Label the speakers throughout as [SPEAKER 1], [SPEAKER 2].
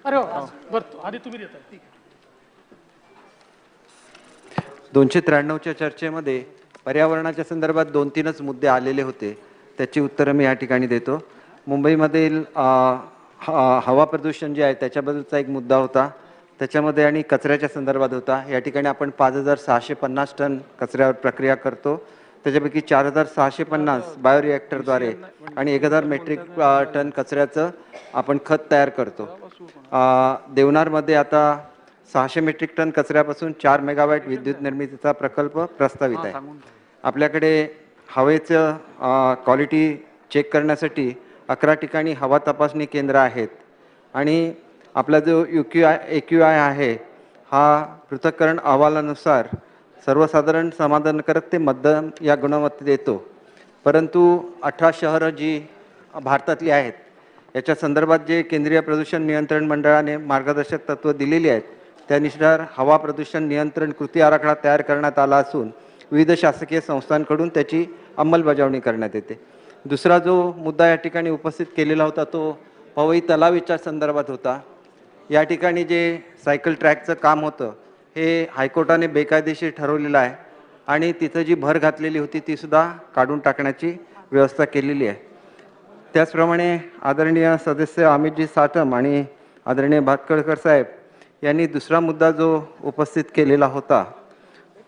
[SPEAKER 1] अरे वा, बरं आधी तुम्ही देताय. ठीक आहे.
[SPEAKER 2] 293च्या चर्चेमध्ये पर्यावरणाच्या संदर्भात 2-3च मुद्दे आलेले होते. त्याची उत्तरं मी या ठिकाणी देतो. मुंबईमधील हवा प्रदूषण जे आहे त्याच्याबद्दलचा एक मुद्दा होता. त्याच्यामध्ये आणि कचऱ्याच्या संदर्भात होता. या ठिकाणी आपण 5,650 टन कचऱ्यावर प्रक्रिया करतो. त्याच्यापैकी 4,650 बायोरिॲक्टरद्वारे आणि 1,000 मेट्रिक टन कचऱ्याचं आपण खत तयार करतो. देवनारमध्ये आता 600 मेट्रिक टन कचऱ्यापासून 4 मेगावॅट विद्युत निर्मितीचा प्रकल्प प्रस्तावित आहे. आपल्याकडे हवेचं क्वालिटी चेक करण्यासाठी 11 ठिकाणी हवा तपासणी केंद्र आहेत आणि आपला जो AQI आहे हा पृथक्करण अहवालानुसार सर्वसाधारण समाधानकारक ते मध्यम या गुणवत्तेत येतो. परंतु 18 शहरं जी भारतातली आहेत याच्या संदर्भात जे केंद्रीय प्रदूषण नियंत्रण मंडळाने मार्गदर्शक तत्त्व दिलेली आहेत त्यानुसार हवा प्रदूषण नियंत्रण कृती आराखडा तयार करण्यात आला असून विविध शासकीय संस्थांकडून त्याची अंमलबजावणी करण्यात येते. दुसरा जो मुद्दा या ठिकाणी उपस्थित केलेला होता तो पवई तलावीच्या संदर्भात होता. या ठिकाणी जे सायकल ट्रॅकचं काम होतं हे हायकोर्टाने बेकायदेशीर ठरवलेलं आहे आणि तिथं जी भर घातलेली होती तीसुद्धा काढून टाकण्याची व्यवस्था केलेली आहे. त्याचप्रमाणे आदरणीय सदस्य अमितजी साटम आणि आदरणीय भातखळकर साहेब यांनी दुसरा मुद्दा जो उपस्थित केलेला होता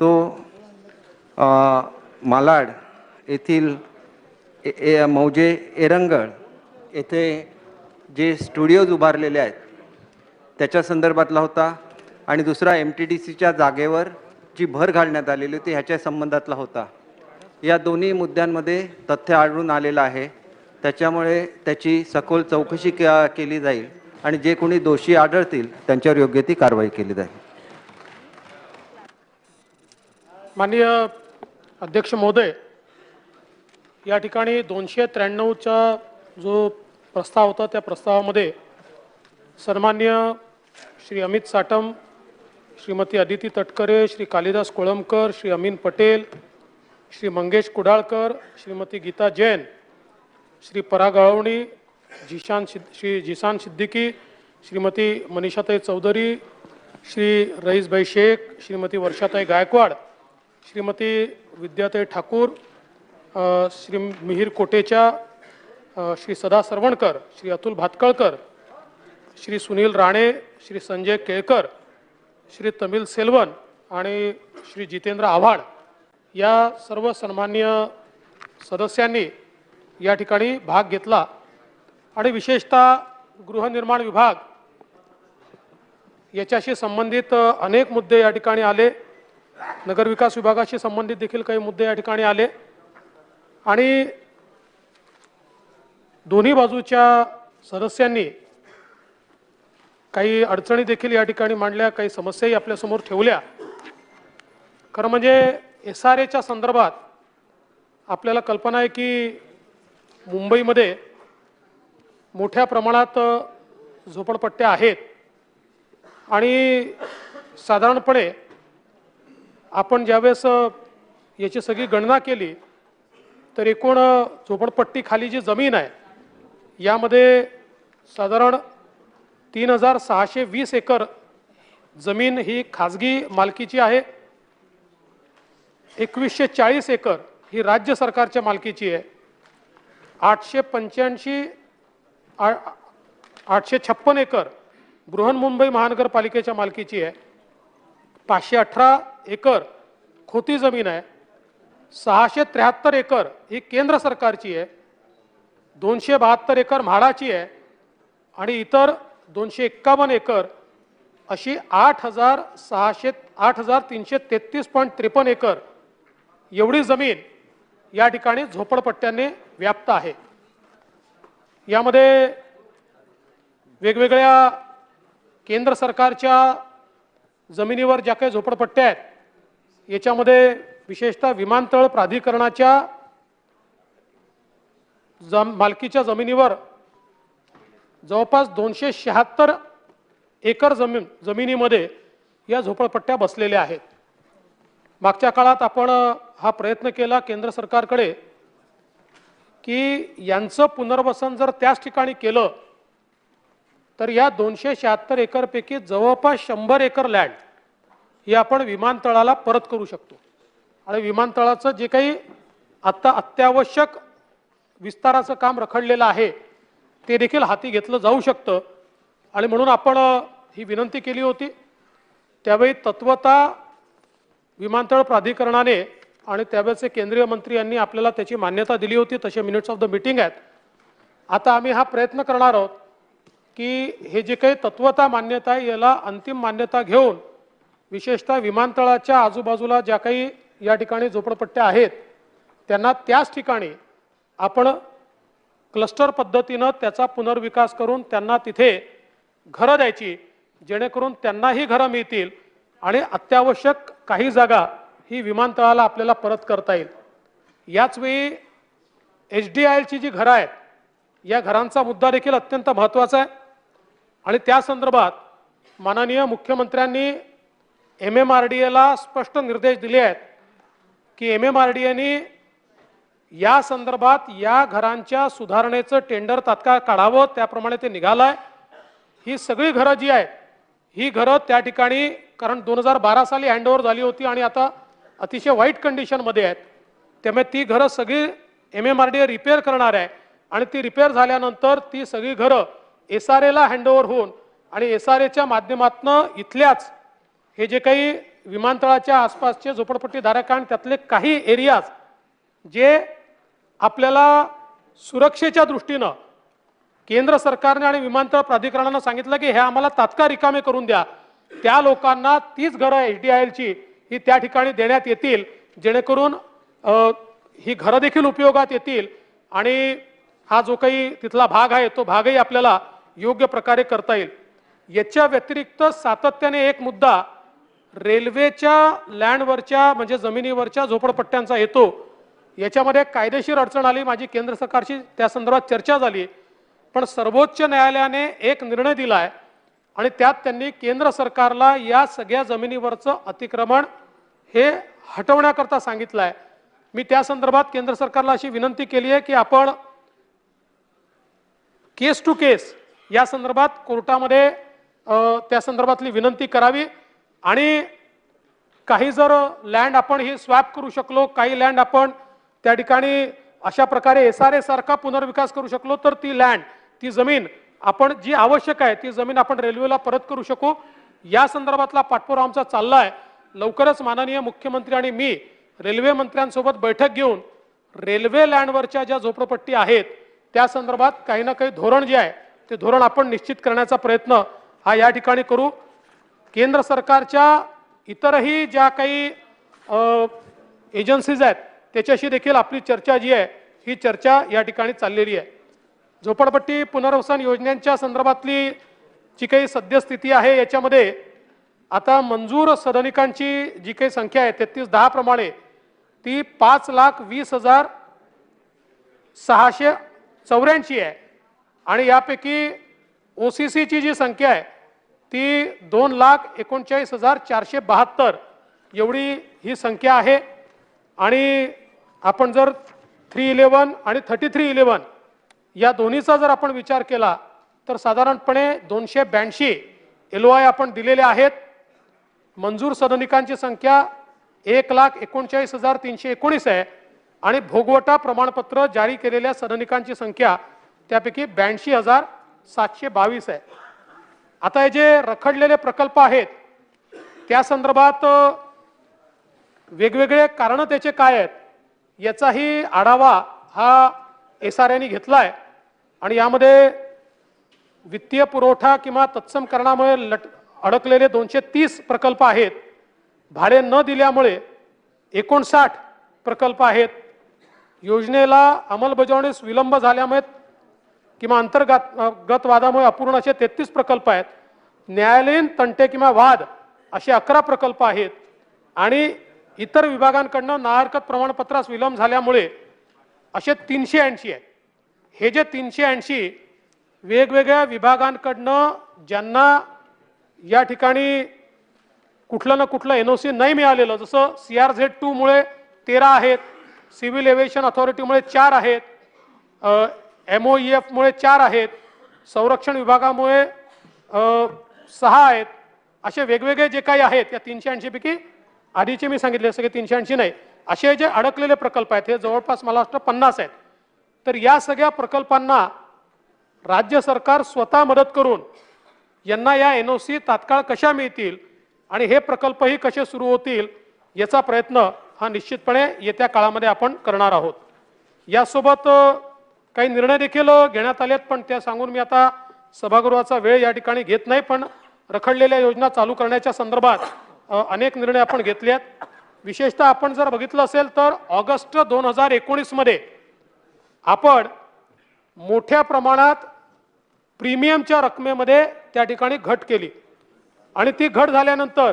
[SPEAKER 2] तो मालाड येथील मौजे एरंगळ येथे जे स्टुडिओज उभारलेले आहेत त्याच्या संदर्भातला होता आणि दुसरा MTDCच्या जागेवर जी भर घालण्यात आलेली होती ह्याच्या संबंधातला होता. या दोन्ही मुद्द्यांमध्ये तथ्य आढळून आलेलं आहे. त्याच्यामुळे त्याची सखोल चौकशी केली जाईल आणि जे कोणी दोषी आढळतील त्यांच्यावर योग्य ती कारवाई केली जाईल.
[SPEAKER 1] माननीय अध्यक्ष महोदय, या ठिकाणी 293चा जो प्रस्ताव होता त्या प्रस्तावामध्ये सन्माननीय श्री अमित साटम, श्रीमती अदिती तटकरे, श्री कालिदास कोळंबकर, श्री अमीन पटेल, श्री मंगेश कुडाळकर, श्रीमती गीता जैन, श्री पराग अळवणी, श्री जिशान सिद्दीकी, श्रीमती मनीषाताई चौधरी, श्री रईसभाई शेख, श्रीमती वर्षाताई गायकवाड, श्रीमती विद्याताई ठाकूर, श्री मिहीर कोटेचा, श्री सदा सरवणकर, श्री अतुल भातखळकर, श्री सुनील राणे, श्री संजय केळकर, श्री तमिल सेल्वन आणि श्री जितेंद्र आव्हाड या सर्व सन्माननीय सदस्यांनी या ठिकाणी भाग घेतला आणि विशेषतः गृहनिर्माण विभाग याच्याशी संबंधित अनेक मुद्दे या ठिकाणी आले. नगरविकास विभागाशी संबंधित देखील काही मुद्दे या ठिकाणी आले आणि दोन्ही बाजूच्या सदस्यांनी काही अडचणी देखील या ठिकाणी मांडल्या, काही समस्याही आपल्यासमोर ठेवल्या. खरं म्हणजे SRAच्या संदर्भात आपल्याला कल्पना आहे की मुंबईमध्ये मोठ्या प्रमाणात झोपडपट्ट्या आहेत आणि साधारणपणे आपण ज्यावेळेस याची सगळी गणना केली तर एकूण झोपडपट्टी खाली जी जमीन आहे यामध्ये साधारण 3,620 एकर जमीन ही खाजगी मालकीची आहे. 2,140 एकर ही राज्य सरकारच्या मालकीची आहे. 856 एकर बृहन्मुंबई महानगरपालिकेच्या मालकीची आहे. 518 एकर खोती जमीन आहे. 673 एकर ही केंद्र सरकारची आहे. 272 एकर म्हाडाची आहे आणि इतर 251 एकर अशी 8,333.53 एकर एवढी जमीन या ठिकाणी झोपडपट्ट्यांनी व्याप्त आहे. यामध्ये वेगवेगळ्या केंद्र सरकारच्या जमिनीवर ज्या काही झोपडपट्ट्या आहेत याच्यामध्ये विशेषतः विमानतळ प्राधिकरणाच्या मालकीच्या जमिनीवर जवळपास 276 एकर जमिनीमध्ये या झोपडपट्ट्या बसलेल्या आहेत. मागच्या काळात आपण हा प्रयत्न केला केंद्र सरकारकडे की यांचं पुनर्वसन जर त्याच ठिकाणी केलं तर या 276 एकरपैकी जवळपास 100 एकर लँड ही आपण विमानतळाला परत करू शकतो आणि विमानतळाचं जे काही आता अत्यावश्यक विस्ताराचं काम रखडलेलं आहे ते देखील हाती घेतलं जाऊ शकतं आणि म्हणून आपण ही विनंती केली होती। त्यावेळी तत्वतः विमानतळ प्राधिकरणाने आणि त्यावेळेचे केंद्रीय मंत्री यांनी आपल्याला त्याची मान्यता दिली होती, तसे मिनिट्स ऑफ द मीटिंग आहेत। आता आम्ही हा प्रयत्न करणार आहोत की हे जे काही तत्वतः मान्यता आहे याला अंतिम मान्यता घेऊन विशेषतः विमानतळाच्या आजूबाजूला ज्या काही या ठिकाणी झोपडपट्ट्या आहेत त्यांना त्याच ठिकाणी आपण क्लस्टर पद्धतीनं त्याचा पुनर्विकास करून त्यांना तिथे घरं द्यायची, जेणेकरून त्यांनाही घरं मिळतील आणि अत्यावश्यक काही जागा ही विमानतळाला आपल्याला परत करता येईल। याच वेळी HDILची जी घरं आहेत या घरांचा मुद्दा देखील अत्यंत महत्त्वाचा आहे आणि त्या संदर्भात माननीय मुख्यमंत्र्यांनी MMRDAला स्पष्ट निर्देश दिले आहेत की MMRDAने या संदर्भात या घरांच्या सुधारणेचं टेंडर तात्काळ काढावं, त्याप्रमाणे ते निघालं आहे। ही सगळी घरं जी आहेत ही घरं त्या ठिकाणी कारण 2012 साली हँडओव्हर झाली होती आणि आता अतिशय वाईट कंडिशनमध्ये आहेत, त्यामुळे ती घरं सगळी MMRDA रिपेअर करणार आहे आणि ती रिपेअर झाल्यानंतर ती सगळी घरं SRAला हँडओव्हर होऊन आणि SRAच्या माध्यमातून इथल्याच हे जे काही विमानतळाच्या आसपासचे झोपडपट्टीधारक आणि त्यातले काही एरियाज जे आपल्याला सुरक्षेच्या दृष्टीनं केंद्र सरकारने आणि विमानतळ प्राधिकरणाने सांगितलं की हे आम्हाला तात्काळ रिकामे करून द्या, त्या लोकांना तीच घरं HDILची ही त्या ठिकाणी देण्यात येतील, जेणेकरून ही घरं देखील उपयोगात येतील आणि हा जो काही तिथला भाग आहे तो भागही आपल्याला योग्य प्रकारे करता येईल। याच्या व्यतिरिक्त सातत्याने एक मुद्दा रेल्वेच्या लँडवरच्या म्हणजे जमिनीवरच्या झोपडपट्ट्यांचा येतो। याच्यामध्ये कायदेशीर अडचण आली, माझी केंद्र सरकारशी त्या संदर्भात चर्चा झाली, पण सर्वोच्च न्यायालयाने एक निर्णय दिला आहे आणि त्यात त्यांनी केंद्र सरकारला या सगळ्या जमिनीवरचं अतिक्रमण हे हटवण्याकरता सांगितलं आहे। मी त्या संदर्भात केंद्र सरकारला अशी विनंती केली आहे की आपण केस टू केस या संदर्भात कोर्टामध्ये त्या संदर्भातली विनंती करावी आणि काही जर लँड आपण ही स्वॅप करू शकलो, काही लँड आपण त्या ठिकाणी अशा प्रकारे SRA सारखा पुनर्विकास करू शकलो तर ती लँड ती जमीन आपण जी आवश्यक आहे ती जमीन आपण रेल्वेला परत करू शकू। या संदर्भातला पाठपुरावा आमचा चालला आहे। लवकरच माननीय मुख्यमंत्री आणि मी रेल्वे मंत्र्यांसोबत बैठक घेऊन रेल्वे लँडवरच्या ज्या झोपडपट्टी आहेत त्या संदर्भात काही ना काही धोरण जे आहे ते धोरण आपण निश्चित करण्याचा प्रयत्न हा या ठिकाणी करू। केंद्र सरकारच्या इतरही ज्या काही एजन्सीज आहेत त्याच्याशी देखील आपली चर्चा जी आहे ही चर्चा या ठिकाणी चाललेली आहे। झोपडपट्टी पुनर्वसन योजनेच्या संदर्भातली जी काही सद्यस्थिती आहे याच्यामध्ये आता मंजूर सदनिकांची जी काही संख्या आहे 3310 प्रमाणे ती 5,20,684 आहे आणि यापैकी OCCची जी संख्या आहे ती 2,39,472 एवढी ही संख्या आहे आणि आपण जर 311 आणि 3311 या दोन्हीचा जर आपण विचार केला तर साधारणपणे 282 LOI आपण दिलेले आहेत। मंजूर सदनिकांची संख्या 1,39,319 आहे आणि भोगवटा प्रमाणपत्र जारी केलेल्या सदनिकांची संख्या त्यापैकी 82,722 आहे। आता हे जे रखडलेले प्रकल्प आहेत त्या संदर्भात वेगवेगळे कारण त्याचे काय आहेत याचाही आढावा हा SRAने घेतला आहे आणि यामध्ये वित्तीय पुरवठा किंवा तत्सम कारणामुळे अडकलेले 230 प्रकल्प आहेत, भाडे न दिल्यामुळे 59 प्रकल्प आहेत, योजनेला अंमलबजावणीस विलंब झाल्यामुळे किंवा अंतर्गत वादामुळे अपूर्ण असे 33 प्रकल्प आहेत, न्यायालयीन तंटे किंवा वाद असे 11 प्रकल्प आहेत आणि इतर विभागांकडून नाहरकत प्रमाणपत्रास विलंब झाल्यामुळे असे 380 आहेत। हे जे 380 वेगवेगळ्या विभागांकडून ज्यांना या ठिकाणी कुठलं ना कुठलं NOC नाही मिळालेलं, जसं CRZ2 मुळे 13 आहेत, सिव्हिल एव्हिएशन अथॉरिटीमुळे 4 आहेत, MOEF मुळे 4 आहेत, संरक्षण विभागामुळे 6 आहेत. असे वेगवेगळे जे काही आहेत या 380 पैकी आधीचे मी सांगितले सगळे 380 नाही, असे जे अडकलेले प्रकल्प आहेत हे जवळपास मला वाटतं 50 आहेत. तर या सगळ्या प्रकल्पांना राज्य सरकार स्वतः मदत करून यांना या NOC तात्काळ कशा मिळतील आणि हे प्रकल्पही कसे सुरू होतील याचा प्रयत्न हा निश्चितपणे येत्या काळामध्ये आपण करणार आहोत. यासोबत काही निर्णय देखील घेण्यात आलेत, पण त्या सांगून मी आता सभागृहाचा वेळ या ठिकाणी घेत नाही. पण रखडलेल्या योजना चालू करण्याच्या संदर्भात अनेक निर्णय आपण घेतले आहेत. विशेषतः आपण जर बघितलं असेल तर ऑगस्ट 2019 मध्ये आपण मोठ्या प्रमाणात प्रीमियमच्या रकमेमध्ये त्या ठिकाणी घट केली आणि ती घट झाल्यानंतर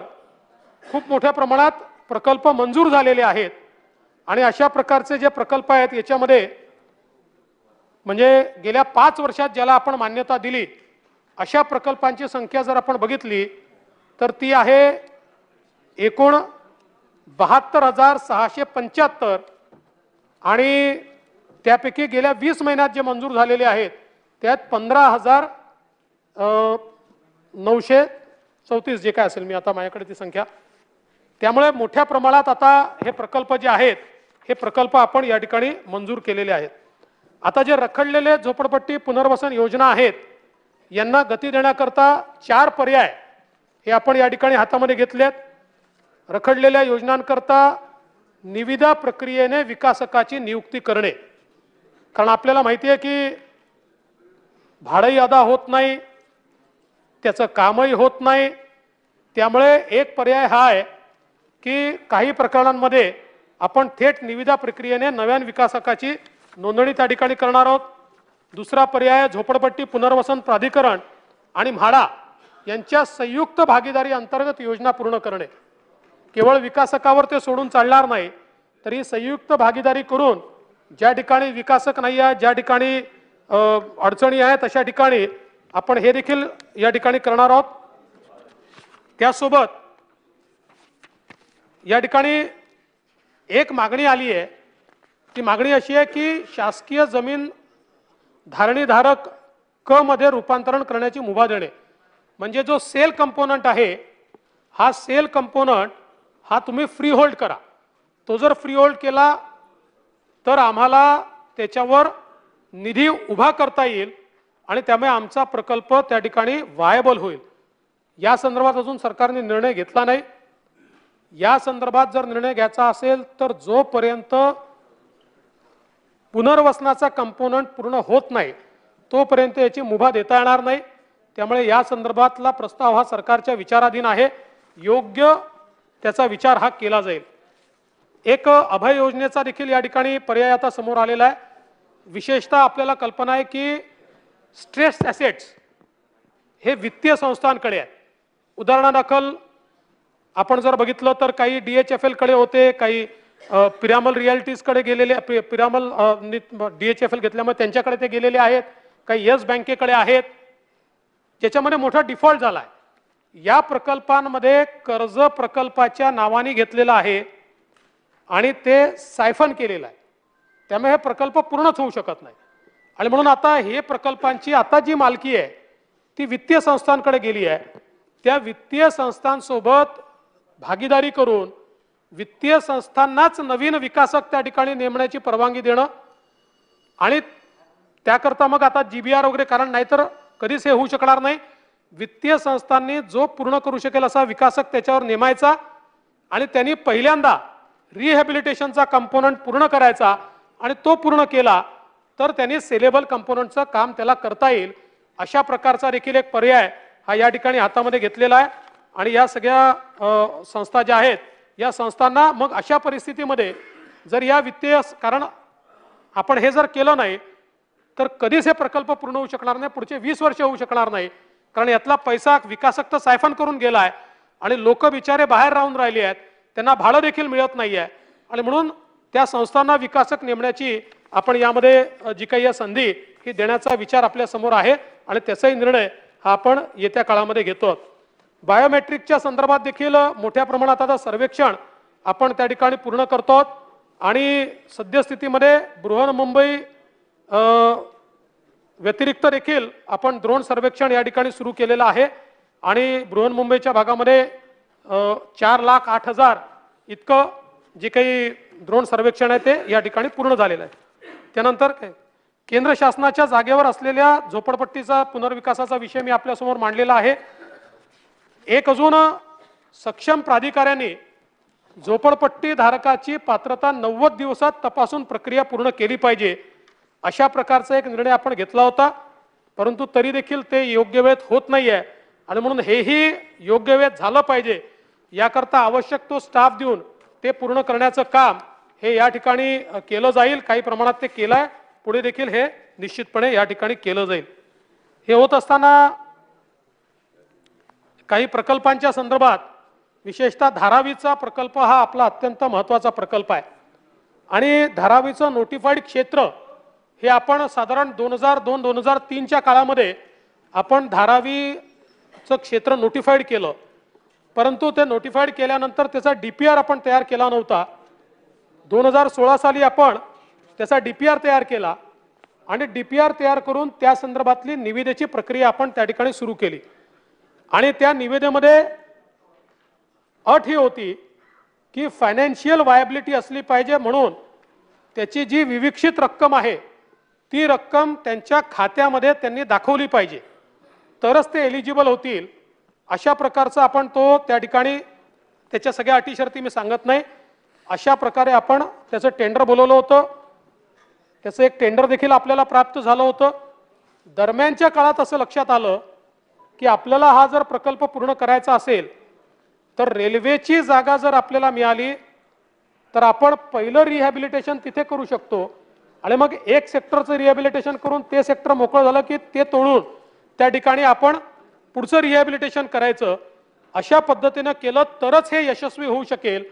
[SPEAKER 1] खूप मोठ्या प्रमाणात प्रकल्प मंजूर झालेले आहेत. आणि अशा प्रकारचे जे प्रकल्प आहेत याच्यामध्ये म्हणजे गेल्या 5 वर्षात ज्याला आपण मान्यता दिली अशा प्रकल्पांची संख्या जर आपण बघितली तर ती आहे एकूण 72,675 आणि त्यापैकी गेल्या 20 महिन्यात जे मंजूर झालेले आहेत त्यात 15,934 जे काय असेल, मी आता माझ्याकडे ती संख्या. त्यामुळे मोठ्या प्रमाणात आता हे प्रकल्प जे आहेत हे प्रकल्प आपण या ठिकाणी मंजूर केलेले आहेत. आता जे रखडलेले झोपडपट्टी पुनर्वसन योजना आहेत यांना गती देण्याकरता 4 पर्याय हे आपण या ठिकाणी हातामध्ये घेतलेत. रखडलेल्या योजनांकरता निविदा प्रक्रियेने विकासकाची नियुक्ती करणे, कारण आपल्याला माहिती आहे की भाडंही अदा होत नाही, त्याचं कामही होत नाही. त्यामुळे एक पर्याय हा आहे की काही प्रकरणांमध्ये आपण थेट निविदा प्रक्रियेने नव्यान विकासकाची नोंदणी त्या ठिकाणी करणार आहोत. दुसरा पर्याय झोपडपट्टी पुनर्वसन प्राधिकरण आणि म्हाडा यांच्या संयुक्त भागीदारी अंतर्गत योजना पूर्ण करणे. केवळ विकासकावर ते सोडून चालणार नाही, तरी संयुक्त भागीदारी करून ज्या ठिकाणी विकासक नाही आहे, ज्या ठिकाणी अडचणी आहेत अशा ठिकाणी आपण हे देखील या ठिकाणी करणार आहोत. त्यासोबत या ठिकाणी एक मागणी आली आहे. ती मागणी अशी आहे की शासकीय जमीन धारणीधारक क मध्ये रूपांतरण करण्याची मुभा देणे. म्हणजे जो सेल कंपोनंट आहे हा सेल कंपोनंट हा तुम्ही फ्री होल्ड करा. तो जर फ्री होल्ड केला तर आम्हाला त्याच्यावर निधी उभा करता येईल आणि त्यामुळे आमचा प्रकल्प त्या ठिकाणी वायबल होईल. या संदर्भात अजून सरकारने निर्णय घेतला नाही. या संदर्भात जर निर्णय घ्यायचा असेल तर जोपर्यंत पुनर्वसनाचा कंपोनंट पूर्ण होत नाही तोपर्यंत याची मुभा देता येणार नाही. त्यामुळे या संदर्भातला प्रस्ताव हा सरकारच्या विचाराधीन आहे. योग्य त्याचा विचार हा केला जाईल. एक अभय योजनेचा देखील या ठिकाणी पर्याय आता समोर आलेला आहे. विशेषतः आपल्याला कल्पना आहे की स्ट्रेस ॲसेट्स हे वित्तीय संस्थांकडे आहे. उदाहरणादाखल आपण जर बघितलं तर काही DHFL कडे होते, काही पिरामल रिअल्टीजकडे गेलेले, पिरामल DHFL घेतल्यामुळे त्यांच्याकडे ते गेलेले आहेत, काही येस बँकेकडे आहेत, ज्याच्यामध्ये मोठा डिफॉल्ट झाला आहे. या प्रकल्पांमध्ये कर्ज प्रकल्पाच्या नावाने घेतलेलं आहे आणि ते सायफन केलेलं आहे. त्यामुळे हे प्रकल्प पूर्णच होऊ शकत नाही. आणि म्हणून आता हे प्रकल्पांची आता जी मालकी आहे ती वित्तीय संस्थांकडे गेली आहे. त्या वित्तीय संस्थांसोबत भागीदारी करून वित्तीय संस्थांनाच नवीन विकासक त्या ठिकाणी नेमण्याची परवानगी देणं आणि त्याकरता मग आता GBR वगैरे, कारण नाहीतर कधीच हे होऊ शकणार नाही. वित्तीय संस्थांनी जो पूर्ण करू शकेल असा विकासक त्याच्यावर नेमायचा आणि त्यांनी पहिल्यांदा रिहॅबिलिटेशनचा कंपोनंट पूर्ण करायचा आणि तो पूर्ण केला तर त्यांनी सेलेबल कंपोनंटचं काम त्याला करता येईल. अशा प्रकारचा देखील एक पर्याय हा या ठिकाणी हातामध्ये घेतलेला आहे. आणि या सगळ्या संस्था ज्या आहेत या संस्थांना मग अशा परिस्थितीमध्ये जर या वित्तीय, कारण आपण हे जर केलं नाही तर कधीच हे प्रकल्प पूर्ण होऊ शकणार नाही, पुढचे 20 वर्ष होऊ शकणार नाही. कारण यातला पैसा विकासक तर सायफन करून गेला आहे आणि लोक बिचारे बाहेर राहून राहिले आहेत, त्यांना भाडं देखील मिळत नाही आहे. आणि म्हणून त्या संस्थांना विकासक नेमण्याची आपण यामध्ये जी काही या संधी ही देण्याचा विचार आपल्या समोर आहे आणि त्याचाही निर्णय हा आपण येत्या काळामध्ये घेतो. बायोमेट्रिकच्या संदर्भात देखील मोठ्या प्रमाणात आता सर्वेक्षण आपण त्या ठिकाणी पूर्ण करतो आणि सद्यस्थितीमध्ये बृहन्मुंबई व्यतिरिक्त देखील आपण ड्रोन सर्वेक्षण या ठिकाणी सुरू केलेलं आहे आणि बृहन्मुंबईच्या भागामध्ये 4,08,000 इतकं जे काही ड्रोन सर्वेक्षण आहे ते या ठिकाणी पूर्ण झालेलं आहे. त्यानंतर केंद्र शासनाच्या जागेवर असलेल्या झोपडपट्टीचा पुनर्विकासाचा विषय मी आपल्यासमोर मांडलेला आहे. एक अजून सक्षम प्राधिकाऱ्यांनी झोपडपट्टी धारकाची पात्रता 90 दिवसात तपासून प्रक्रिया पूर्ण केली पाहिजे अशा प्रकारचा एक निर्णय आपण घेतला होता. परंतु तरी देखील ते योग्य वेळेत होत नाहीये आणि म्हणून हेही योग्य वेळेत झालं पाहिजे याकरता आवश्यक तो स्टाफ देऊन ते पूर्ण करण्याचं काम हे या ठिकाणी केलं जाईल. काही प्रमाणात ते केलं आहे, पुढे देखील हे निश्चितपणे या ठिकाणी केलं जाईल. हे होत असताना काही प्रकल्पांच्या संदर्भात विशेषतः धारावीचा प्रकल्प हा आपला अत्यंत महत्त्वाचा प्रकल्प आहे आणि धारावीचं नोटिफाईड क्षेत्र हे आपण साधारण 2002-2003च्या काळामध्ये आपण धारावीचं क्षेत्र नोटिफाईड केलं. परंतु ते नोटिफाईड केल्यानंतर त्याचा DPR आपण तयार केला नव्हता. 2016 साली आपण त्याचा DPR तयार केला आणि DPR तयार करून त्या संदर्भातली निविदेची प्रक्रिया आपण त्या ठिकाणी सुरू केली आणि त्या निविदेमध्ये अट ही होती की फायनान्शियल वायबिलिटी असली पाहिजे, म्हणून त्याची जी विविक्षित रक्कम आहे ती रक्कम त्यांच्या खात्यामध्ये त्यांनी दाखवली पाहिजे तरच ते एलिजिबल होतील. अशा प्रकारचा आपण तो त्या ठिकाणी त्याच्या सगळ्या अटी शर्ती मी सांगत नाही, अशा प्रकारे आपण त्याचं टेंडर बोलवलं होतं. त्याचं एक टेंडर देखील आपल्याला प्राप्त झालं होतं. दरम्यानच्या काळात असं लक्षात आलं की आपल्याला हा जर प्रकल्प पूर्ण करायचा असेल तर रेल्वेची जागा जर आपल्याला मिळाली तर आपण पहिलं रिहॅबिलिटेशन तिथे करू शकतो आणि मग एक सेक्टरचं रिहॅबिलिटेशन करून ते सेक्टर मोकळं झालं की ते तोडून त्या ठिकाणी आपण पुढचं रिहॅबिलिटेशन करायचं. अशा पद्धतीनं केलं तरच हे यशस्वी होऊ शकेल.